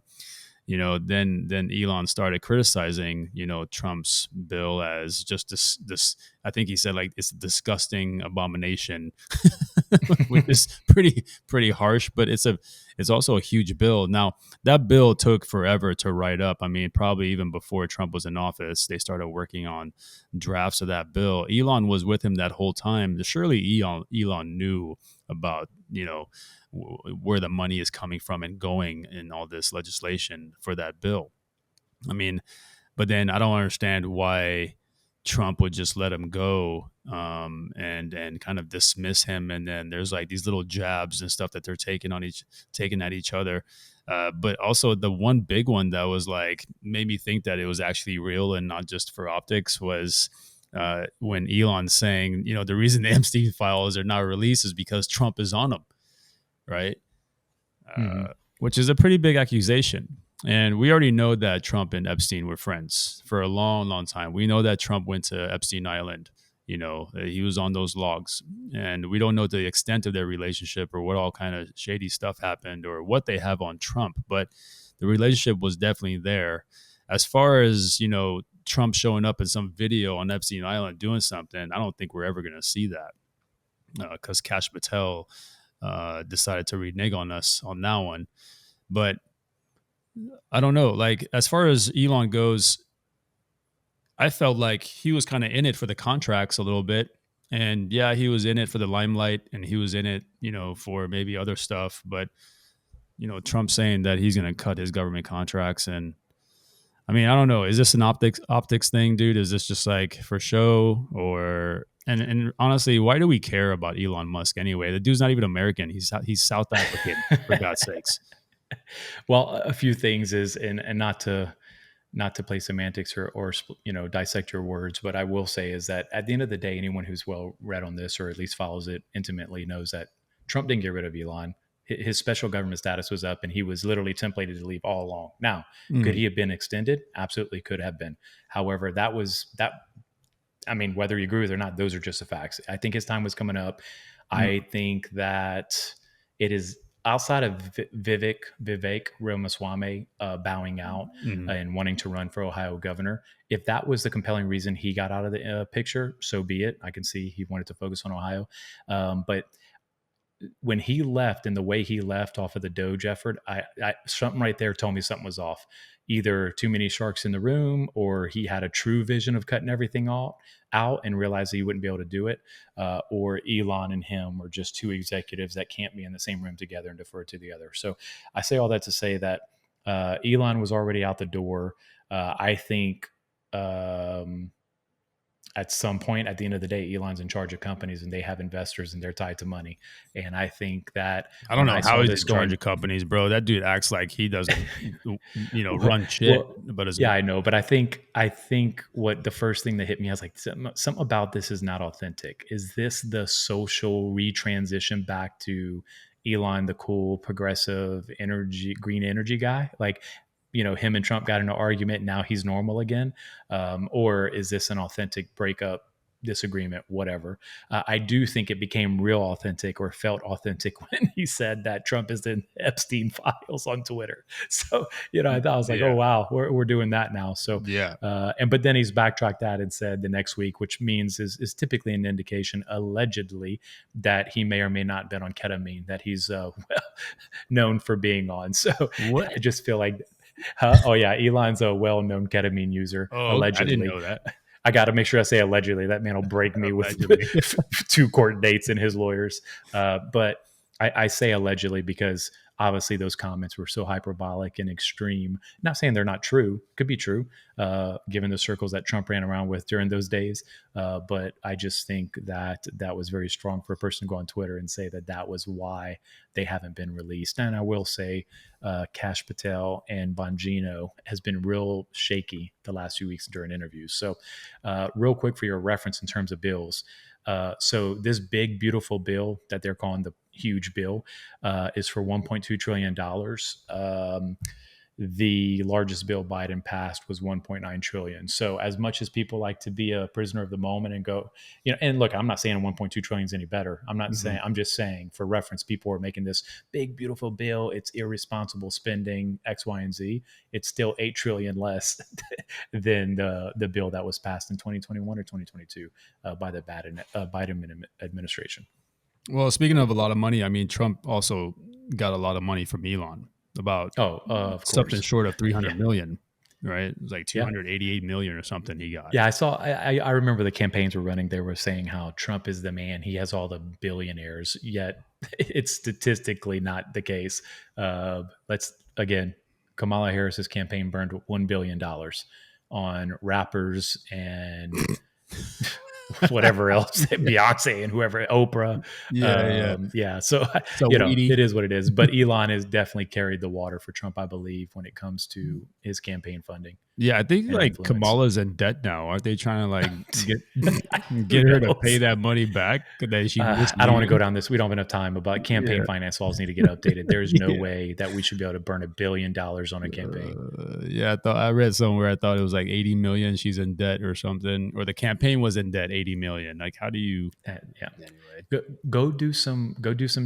then Elon started criticizing, Trump's bill as just this, I think he said, like, it's a disgusting abomination, which is pretty harsh, but it's also a huge bill. Now, that bill took forever to write up. I mean, probably even before Trump was in office, they started working on drafts of that bill. Elon was with him that whole time. Surely Elon knew about, where the money is coming from and going in all this legislation for that bill. I mean, but then I don't understand why Trump would just let him go and kind of dismiss him. And then there's like these little jabs and stuff that they're taking at each other. But also the one big one that was like made me think that it was actually real and not just for optics was when Elon's saying, the reason the Epstein files are not released is because Trump is on them. Right. Which is a pretty big accusation. And we already know that Trump and Epstein were friends for a long, long time. We know that Trump went to Epstein Island. He was on those logs, and we don't know the extent of their relationship or what all kind of shady stuff happened or what they have on Trump. But the relationship was definitely there. As far as, Trump showing up in some video on Epstein Island doing something, I don't think we're ever going to see that because Kash Patel decided to renege on us on that one. But I don't know, like, as far as Elon goes, I felt like he was kind of in it for the contracts a little bit. And yeah, he was in it for the limelight and he was in it, for maybe other stuff. But, Trump saying that he's going to cut his government contracts. And I mean, I don't know. Is this an optics thing, dude? Is this just like for show or... And honestly, why do we care about Elon Musk anyway? The dude's not even American. He's South African, for God's sakes. Well, a few things is, and not to play semantics or dissect your words, but I will say is that at the end of the day, anyone who's well read on this or at least follows it intimately knows that Trump didn't get rid of Elon. His special government status was up and he was literally templated to leave all along. Now, could he have been extended? Absolutely could have been. However, that I mean, whether you agree with it or not, those are just the facts. I think his time was coming up. I think that it is outside of Vivek Ramaswamy bowing out and wanting to run for Ohio governor. If that was the compelling reason he got out of the picture, so be it. I can see he wanted to focus on Ohio. But when he left and the way he left off of the Doge effort, I something right there told me something was off. Either too many sharks in the room, or he had a true vision of cutting everything out and realized he wouldn't be able to do it, or Elon and him were just two executives that can't be in the same room together and defer to the other. So I say all that to say that Elon was already out the door. I think at some point at the end of the day, Elon's in charge of companies and they have investors and they're tied to money. And I think that I don't know how he's in charge of companies, bro. That dude acts like he doesn't, run shit. But I know. But I think what the first thing that hit me, I was like, something about this is not authentic. Is this the social retransition back to Elon, the cool, progressive green energy guy? Like, him and Trump got in an argument. Now he's normal again. Or is this an authentic breakup, disagreement, whatever? I do think it became real authentic or felt authentic when he said that Trump is in Epstein files on Twitter. So, I thought I was like, oh, wow, we're doing that now. So, but then he's backtracked that and said the next week, which means is typically an indication, allegedly, that he may or may not have been on ketamine, that he's known for being on. So what? I just feel like, oh yeah, Elon's a well-known ketamine user. Allegedly. I didn't know that. I got to make sure I say allegedly. That man will break me with 2 court dates and his lawyers. But I say allegedly because obviously those comments were so hyperbolic and extreme. Not saying they're not true. Could be true, given the circles that Trump ran around with during those days. But I just think that was very strong for a person to go on Twitter and say that was why they haven't been released. And I will say Kash Patel and Bongino has been real shaky the last few weeks during interviews. So real quick for your reference in terms of bills. So this big, beautiful bill that they're calling the huge bill is for $1.2 trillion. The largest bill Biden passed was $1.9 trillion. So as much as people like to be a prisoner of the moment and go, and look, I'm not saying $1.2 trillion is any better. I'm not saying, I'm just saying for reference, people are making this big, beautiful bill. It's irresponsible spending X, Y, and Z. It's still $8 trillion less than the bill that was passed in 2021 or 2022 by the Biden administration. Well, speaking of a lot of money, I mean, Trump also got a lot of money from Elon. About something short of 300 million, right? It was like 288 million or something he got. Yeah, I saw. I remember the campaigns were running. They were saying how Trump is the man. He has all the billionaires. Yet it's statistically not the case. Kamala Harris's campaign burned $1 billion on rappers and whatever else, Beyonce and whoever, Oprah. Yeah. So it is what it is. But Elon has definitely carried the water for Trump, I believe, when it comes to his campaign funding. Yeah, I think influence. Kamala's in debt now. Aren't they trying to get her to pay that money back? That she I don't want to go down this. We don't have enough time. About campaign finance laws need to get updated. There's no way that we should be able to burn $1 billion on a campaign. I read somewhere. I thought it was like 80 million. She's in debt or something, or the campaign was in debt 80 million. Like, how do you? Anyway, go do some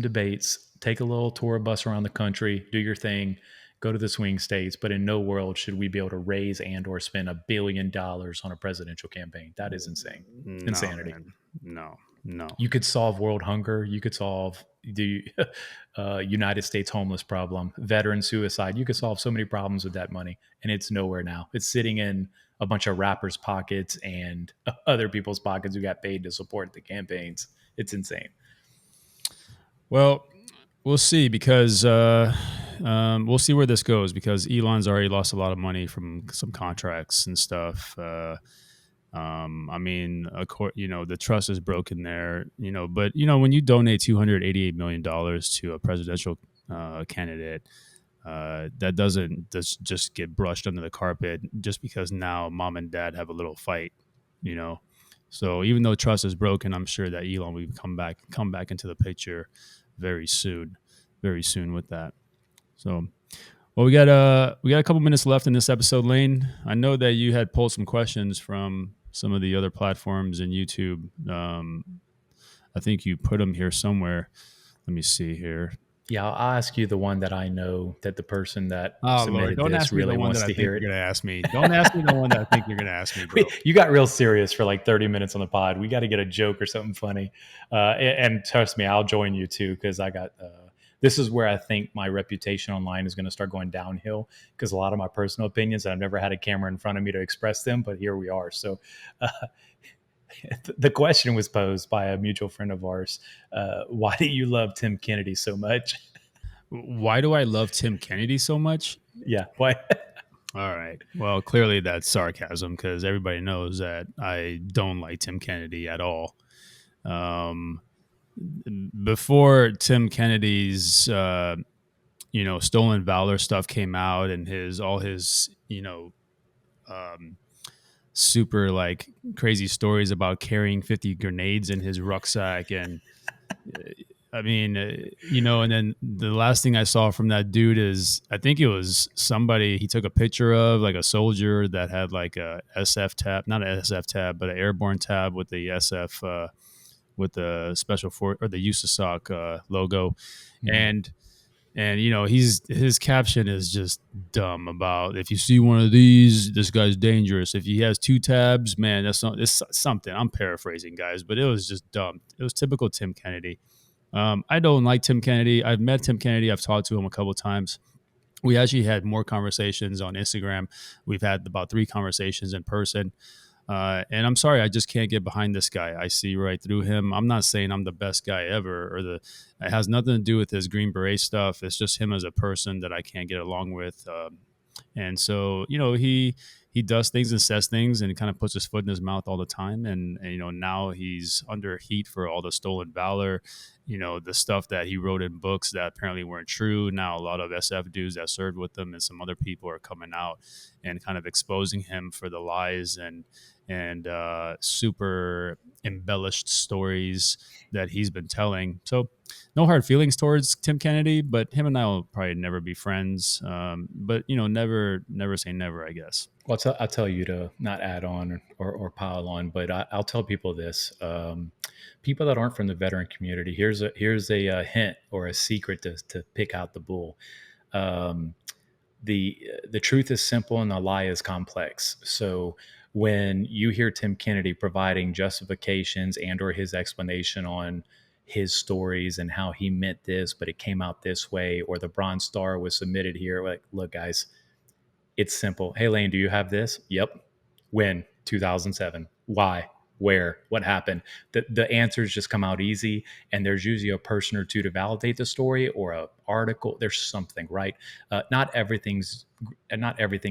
debates. Take a little tour bus around the country. Do your thing. Go to the swing states, but in no world should we be able to raise and or spend $1 billion on a presidential campaign. That is insane. Insanity. No. You could solve world hunger. You could solve the United States homeless problem, veteran suicide. You could solve so many problems with that money, and it's nowhere now. It's sitting in a bunch of rappers' pockets and other people's pockets who got paid to support the campaigns. It's insane. Well, we'll see because we'll see where this goes because Elon's already lost a lot of money from some contracts and stuff. I mean, the trust is broken there, but when you donate $288 million to a presidential candidate, that doesn't just get brushed under the carpet just because now mom and dad have a little fight, So even though trust is broken, I'm sure that Elon will come back into the picture very soon with that. So, well, we got a couple minutes left in this episode, Lane. I know that you had pulled some questions from some of the other platforms and YouTube. I think you put them here somewhere. Let me see here. Yeah, I'll ask you the one that I know that the person that Oh Lord, submitted don't this ask me the really one that wants I to think hear it. you're gonna ask me. Don't ask me the one that I think you're gonna ask me, bro. You got real serious for like 30 minutes on the pod. We got to get a joke or something funny. And trust me, I'll join you too, because I got this is where I think my reputation online is going to start going downhill, because a lot of my personal opinions, I've never had a camera in front of me to express them, but here we are. So uh, the question was posed by a mutual friend of ours. Why do you love Tim Kennedy so much? Why do I love Tim Kennedy so much? Yeah. Why? All right. Well, clearly that's sarcasm because everybody knows that I don't like Tim Kennedy at all. Um, Before Tim Kennedy's, stolen valor stuff came out and all his, um, super like crazy stories about carrying 50 grenades in his rucksack and I mean, and then the last thing I saw from that dude is I think it was somebody he took a picture of, like a soldier that had like a SF tab, not an SF tab, but an airborne tab with the SF, with the special force or the USASOC logo, and his caption is just dumb about if you see one of these, this guy's dangerous. If he has two tabs, man, it's something. I'm paraphrasing, guys, but it was just dumb. It was typical Tim Kennedy. I don't like Tim Kennedy. I've met Tim Kennedy. I've talked to him a couple of times. We actually had more conversations on Instagram. We've had about 3 conversations in person. And I'm sorry, I just can't get behind this guy. I see right through him. I'm not saying I'm the best guy ever, it has nothing to do with his Green Beret stuff. It's just him as a person that I can't get along with. And so, he does things and says things and kind of puts his foot in his mouth all the time. And now he's under heat for all the stolen valor, the stuff that he wrote in books that apparently weren't true. Now, a lot of SF dudes that served with him and some other people are coming out and kind of exposing him for the lies and super embellished stories that he's been telling. So no hard feelings towards Tim Kennedy, but him and I will probably never be friends. But never say never, I guess. Well, I'll tell you to not add on or pile on, but I'll tell people this: people that aren't from the veteran community, here's a hint or a secret to pick out the bull. The truth is simple and the lie is complex. So when you hear Tim Kennedy providing justifications and or his explanation on his stories and how he meant this, but it came out this way, or the Bronze Star was submitted here, like, look, guys, it's simple. Hey, Lane, do you have this? Yep. When? 2007. Why? Where? What happened? The answers just come out easy, and there's usually a person or two to validate the story or a article. There's something, right? Not everything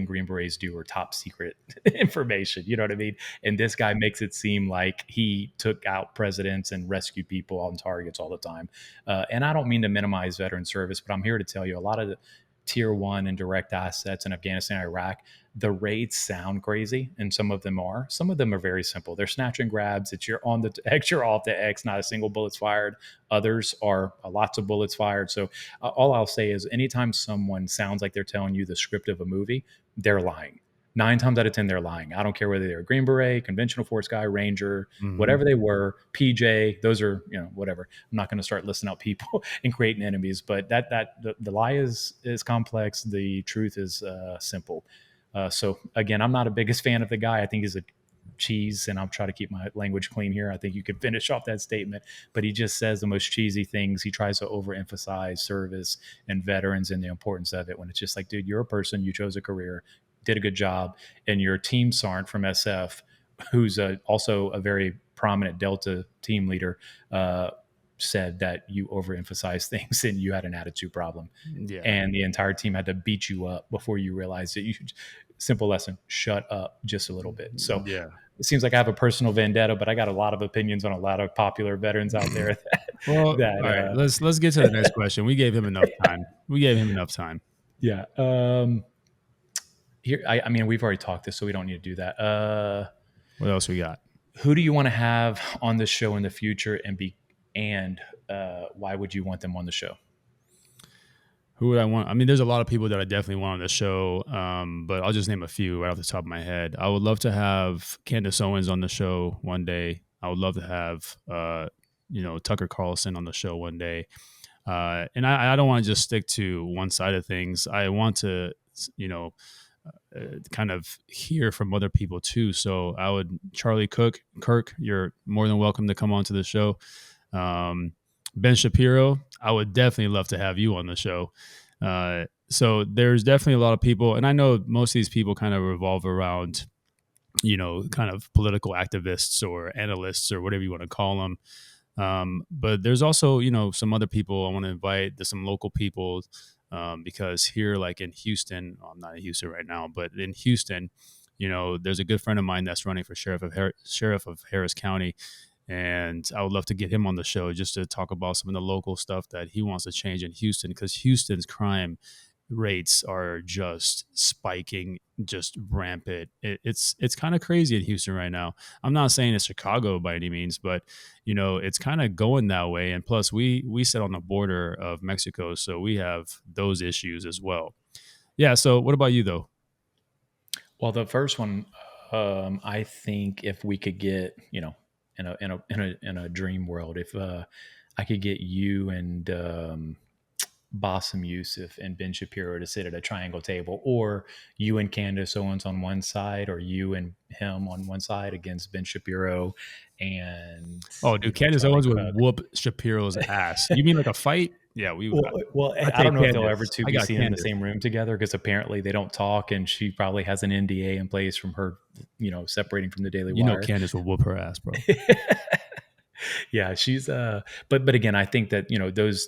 Green Berets do are top secret information. You know what I mean? And this guy makes it seem like he took out presidents and rescued people on targets all the time. And I don't mean to minimize veteran service, but I'm here to tell you a lot of the tier 1 and direct assets in Afghanistan, Iraq, the raids sound crazy, and some of them are. Some of them are very simple. They're snatch and grabs. It's you're on the X, you're off the X, not a single bullet's fired. Others are lots of bullets fired. So all I'll say is anytime someone sounds like they're telling you the script of a movie, they're lying. 9 times out of 10, they're lying. I don't care whether they're a Green Beret, conventional force guy, Ranger, whatever they were, PJ, those are, whatever. I'm not going to start listing out people and creating enemies, but the lie is complex. The truth is simple. So again, I'm not a biggest fan of the guy. I think he's a cheese, and I'll try to keep my language clean here. I think you could finish off that statement, but he just says the most cheesy things. He tries to overemphasize service and veterans and the importance of it, when it's just like, dude, you're a person, you chose a career, did a good job, and your team sergeant from SF, who's also a very prominent Delta team leader, said that you overemphasize things and you had an attitude problem. Yeah. And the entire team had to beat you up before you realized that simple lesson, shut up just a little bit. So yeah, it seems like I have a personal vendetta, but I got a lot of opinions on a lot of popular veterans out there. All right, let's get to the next question. We gave him enough time. Yeah. Here, I mean, we've already talked this, so we don't need to do that. What else we got? Who do you want to have on the show in the future, and why would you want them on the show? Who would I want? I mean, there's a lot of people that I definitely want on the show, but I'll just name a few right off the top of my head. I would love to have Candace Owens on the show one day. I would love to have, Tucker Carlson on the show one day. And I don't want to just stick to one side of things. I want to, kind of hear from other people too. So Charlie Kirk, you're more than welcome to come on to the show. Ben Shapiro, I would definitely love to have you on the show. So there's definitely a lot of people, and I know most of these people kind of revolve around, kind of political activists or analysts or whatever you want to call them. But there's also, some other people I want to invite. There's some local people, because here, like in Houston, well, I'm not in Houston right now, but in Houston, there's a good friend of mine that's running for sheriff of Harris County. And I would love to get him on the show just to talk about some of the local stuff that he wants to change in Houston, because Houston's crime rates are just spiking, just rampant. It's kind of crazy in Houston right now. I'm not saying it's Chicago by any means, but it's kind of going that way. And plus, we sit on the border of Mexico, so we have those issues as well. Yeah. So, what about you though? Well, the first one, I think if we could get, in a dream world, if I could get you and Bassem Youssef and Ben Shapiro to sit at a triangle table, or you and Candace Owens on one side, or you and him on one side against Ben Shapiro. And dude, Candace Owens would whoop Shapiro's ass. You mean like a fight? Yeah, we would. Well, I don't know if they'll ever be seen in the same room together, because apparently they don't talk, and she probably has an NDA in place from her, separating from the Daily Wire. Candace will whoop her ass, bro. Yeah, she's but again, I think that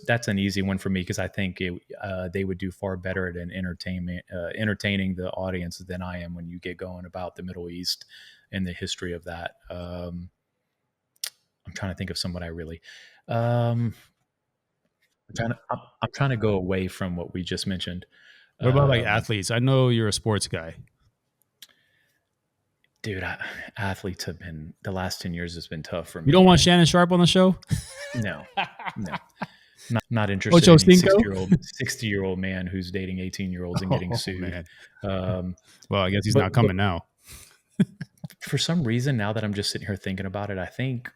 that's an easy one for me, because I think they would do far better at entertaining the audience than I am when you get going about the Middle East and the history of that. I'm trying to think of someone I really. I'm trying to go away from what we just mentioned. What about like athletes? I know you're a sports guy. Dude, athletes have been, the last 10 years has been tough for me. You don't want Shannon Sharp on the show? No. Not interested in a 60-year-old man who's dating 18-year-olds and getting sued. Well, I guess he's not coming now. For some reason, now that I'm just sitting here thinking about it, I think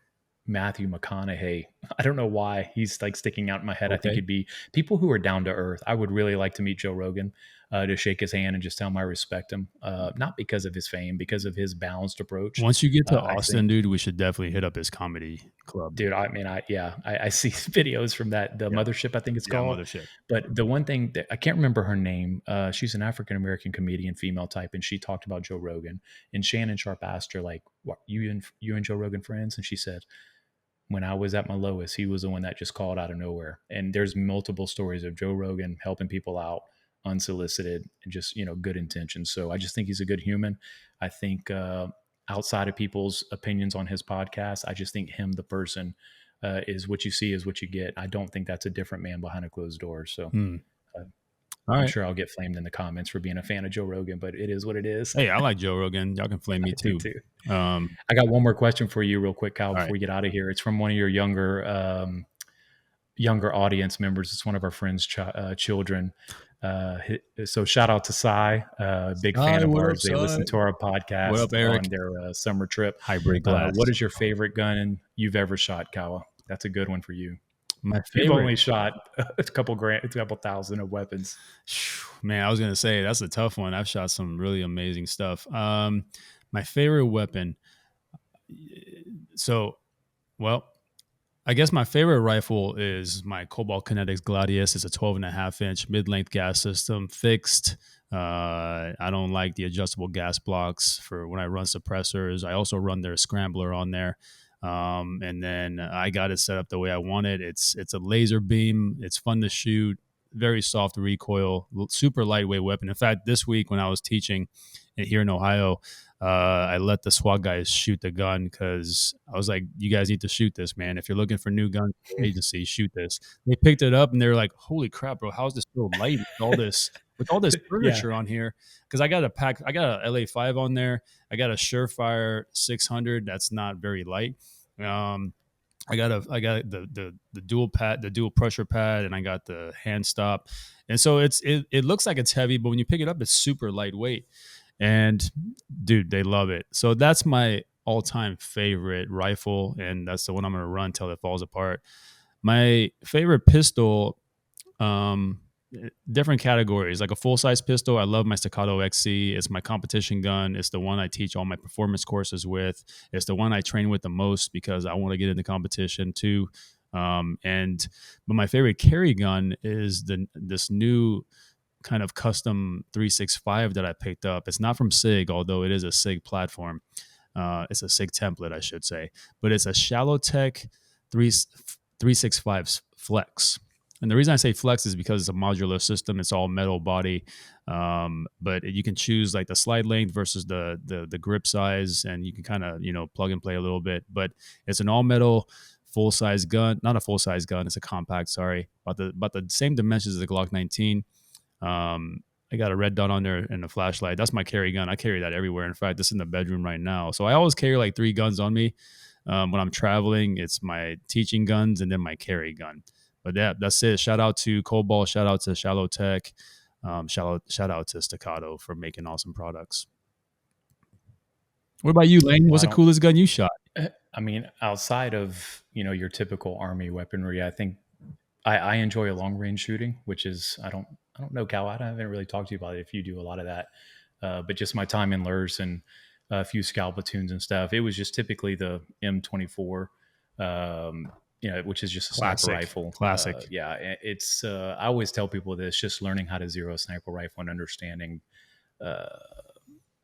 Matthew McConaughey, I don't know why he's like sticking out in my head. Okay. I think it'd be people who are down to earth. I would really like to meet Joe Rogan, to shake his hand and just tell him I respect him. Not because of his fame, because of his balanced approach. Once you get to Austin, dude, we should definitely hit up his comedy club. Dude, I mean, I see videos from that, the Mothership, I think it's called. Mothership. But the one thing that I can't remember her name, she's an African-American comedian, female type, and she talked about Joe Rogan. And Shannon Sharp asked her, like, what, you and Joe Rogan friends? And she said, when I was at my lowest, he was the one that just called out of nowhere. And there's multiple stories of Joe Rogan helping people out unsolicited and just, good intentions. So I just think he's a good human. I think outside of people's opinions on his podcast, I just think him, the person, is what you see is what you get. I don't think that's a different man behind a closed door. So I'm sure I'll get flamed in the comments for being a fan of Joe Rogan, but it is what it is. Hey, I like Joe Rogan. Y'all can flame me too. I got one more question for you real quick, Kyle, before we get out of here. It's from one of your younger audience members. It's one of our friends' children. So shout out to Cy, big fan of ours. They listen to our podcast on their summer trip. Hybrid glass. What is your favorite gun you've ever shot, Kawa? That's a good one for you. My favorite. You've only shot a couple thousand of weapons. Man, I was going to say that's a tough one. I've shot some really amazing stuff. My favorite weapon. I guess my favorite rifle is my Cobalt Kinetics Gladius. It's a 12.5-inch mid-length gas system, fixed. I don't like the adjustable gas blocks for when I run suppressors. I also run their scrambler on there. And then I got it set up the way I want it. It's a laser beam. It's fun to shoot. Very soft recoil, super lightweight weapon. In fact, this week when I was teaching here in Ohio, I let the SWAT guys shoot the gun because I was like, you guys need to shoot this, man. If you're looking for new guns for the agency, shoot this. They picked it up and they're like, holy crap, bro, how's this so light with all this furniture on here? Because I got a LA5 on there. I got a Surefire 600 that's not very light. I got the dual pad, the dual pressure pad, and I got the hand stop. And so it looks like it's heavy, but when you pick it up, it's super lightweight. And dude, they love it. So that's my all-time favorite rifle, and that's the one I'm gonna run till it falls apart. My favorite pistol, um, different categories. Like a full-size pistol, I love my Staccato XC. It's my competition gun. It's the one I teach all my performance courses with. It's the one I train with the most because I want to get into competition too. But my favorite carry gun is this new kind of custom 365 that I picked up. It's not from SIG, although it is a SIG platform. It's a SIG template, I should say, but it's a Shallow Tech 365 Flex. And the reason I say Flex is because it's a modular system. It's all metal body, but you can choose like the slide length versus the grip size, and you can kind of plug and play a little bit. But it's an all metal full size gun, not a full size gun. It's a compact. Sorry, about the same dimensions as the Glock 19. I got a red dot on there and a flashlight. That's my carry gun. I carry that everywhere. In fact, it's in the bedroom right now. So I always carry like 3 guns on me. When I'm traveling, it's my teaching guns and then my carry gun. But that's it. Shout out to Cobalt. Shout out to Shallow Tech. Shout out to Staccato for making awesome products. What about you, Lane? What's the coolest gun you shot? I mean, outside of your typical Army weaponry, I think I enjoy a long range shooting, which is I don't know, Cal. I haven't really talked to you about it if you do a lot of that, but just my time in LERS and a few scout platoons and stuff. It was just typically the M24, which is just a sniper rifle. Classic. It's I always tell people this: just learning how to zero a sniper rifle and understanding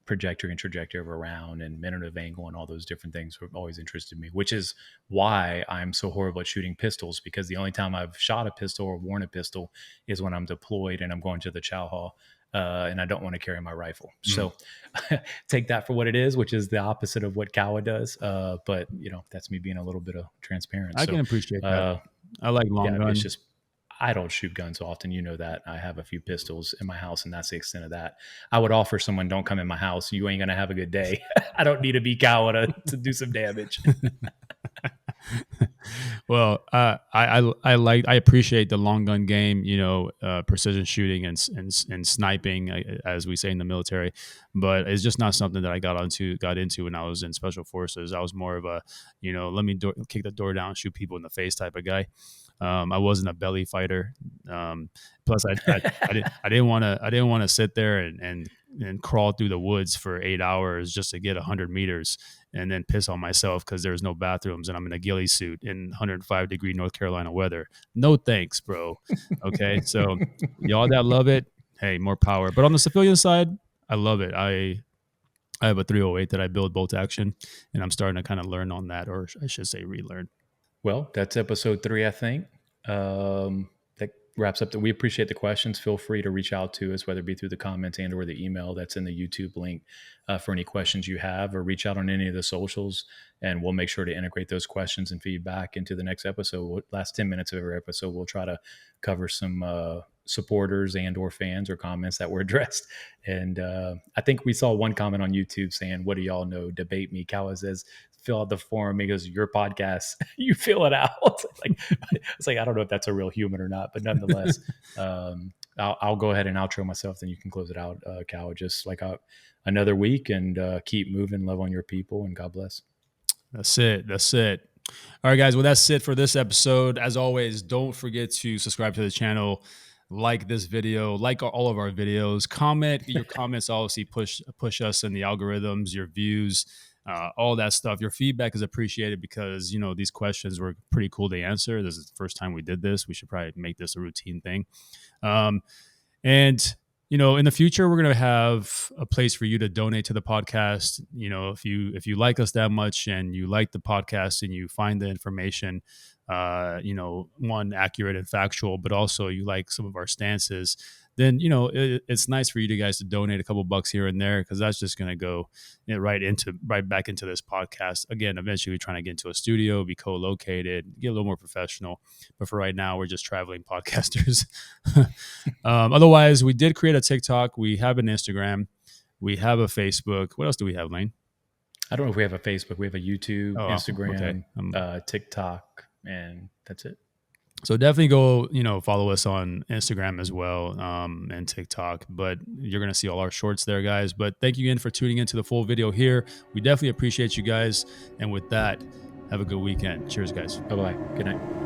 trajectory of a round and minute of angle and all those different things have always interested me, which is why I'm so horrible at shooting pistols, because the only time I've shot a pistol or worn a pistol is when I'm deployed and I'm going to the chow hall and I don't want to carry my rifle. So take that for what it is, which is the opposite of what Kawa does. But that's me being a little bit of transparent. I can appreciate that. I like long guns. It's just I don't shoot guns often. You know that. I have a few pistols in my house, and that's the extent of that. I would offer someone, don't come in my house. You ain't going to have a good day. I don't need to be Kawa to do some damage. Well, I appreciate the long gun game, precision shooting and sniping, as we say in the military, but it's just not something that I got into when I was in special forces. I was more of a, let me kick the door down, shoot people in the face type of guy. I wasn't a belly fighter. Plus, I didn't want to sit there and crawl through the woods for 8 hours just to get 100 meters and then piss on myself because there's no bathrooms and I'm in a ghillie suit in 105-degree North Carolina weather. No thanks, bro. Okay, so y'all that love it, hey, more power. But on the civilian side, I love it. I have a 308 that I build bolt action, and I'm starting to kind of learn on that, or I should say relearn. Well, that's episode 3, I think. That wraps up. We appreciate the questions. Feel free to reach out to us, whether it be through the comments and or the email that's in the YouTube link for any questions you have, or reach out on any of the socials, and we'll make sure to integrate those questions and feedback into the next episode. Last 10 minutes of every episode, we'll try to cover some supporters and or fans or comments that were addressed. And I think we saw one comment on YouTube saying, what do y'all know? Debate me. Kawa says, fill out the form because your podcast, you fill it out. It's like, I don't know if that's a real human or not, but nonetheless, I'll go ahead and outro myself. Then you can close it out, Kawa. Just like another week, and keep moving, love on your people, and God bless. That's it. All right, guys. Well, that's it for this episode. As always, don't forget to subscribe to the channel, like this video, like all of our videos, comment. Your comments obviously push us in the algorithms, your views, all that stuff. Your feedback is appreciated because, these questions were pretty cool to answer. This is the first time we did this. We should probably make this a routine thing. And in the future, we're going to have a place for you to donate to the podcast. If you like us that much and you like the podcast and you find the information, one, accurate and factual, but also you like some of our stances, then, it's nice for you guys to donate a couple bucks here and there, because that's just going to go right back into this podcast. Again, eventually we're trying to get into a studio, be co-located, get a little more professional. But for right now, we're just traveling podcasters. Otherwise, we did create a TikTok. We have an Instagram. We have a Facebook. What else do we have, Lane? I don't know if we have a Facebook. We have a YouTube, Oh, Instagram, okay. TikTok, and that's it. So definitely go, follow us on Instagram as well, and TikTok. But you're going to see all our shorts there, guys. But thank you again for tuning into the full video here. We definitely appreciate you guys. And with that, have a good weekend. Cheers, guys. Bye-bye. Good night.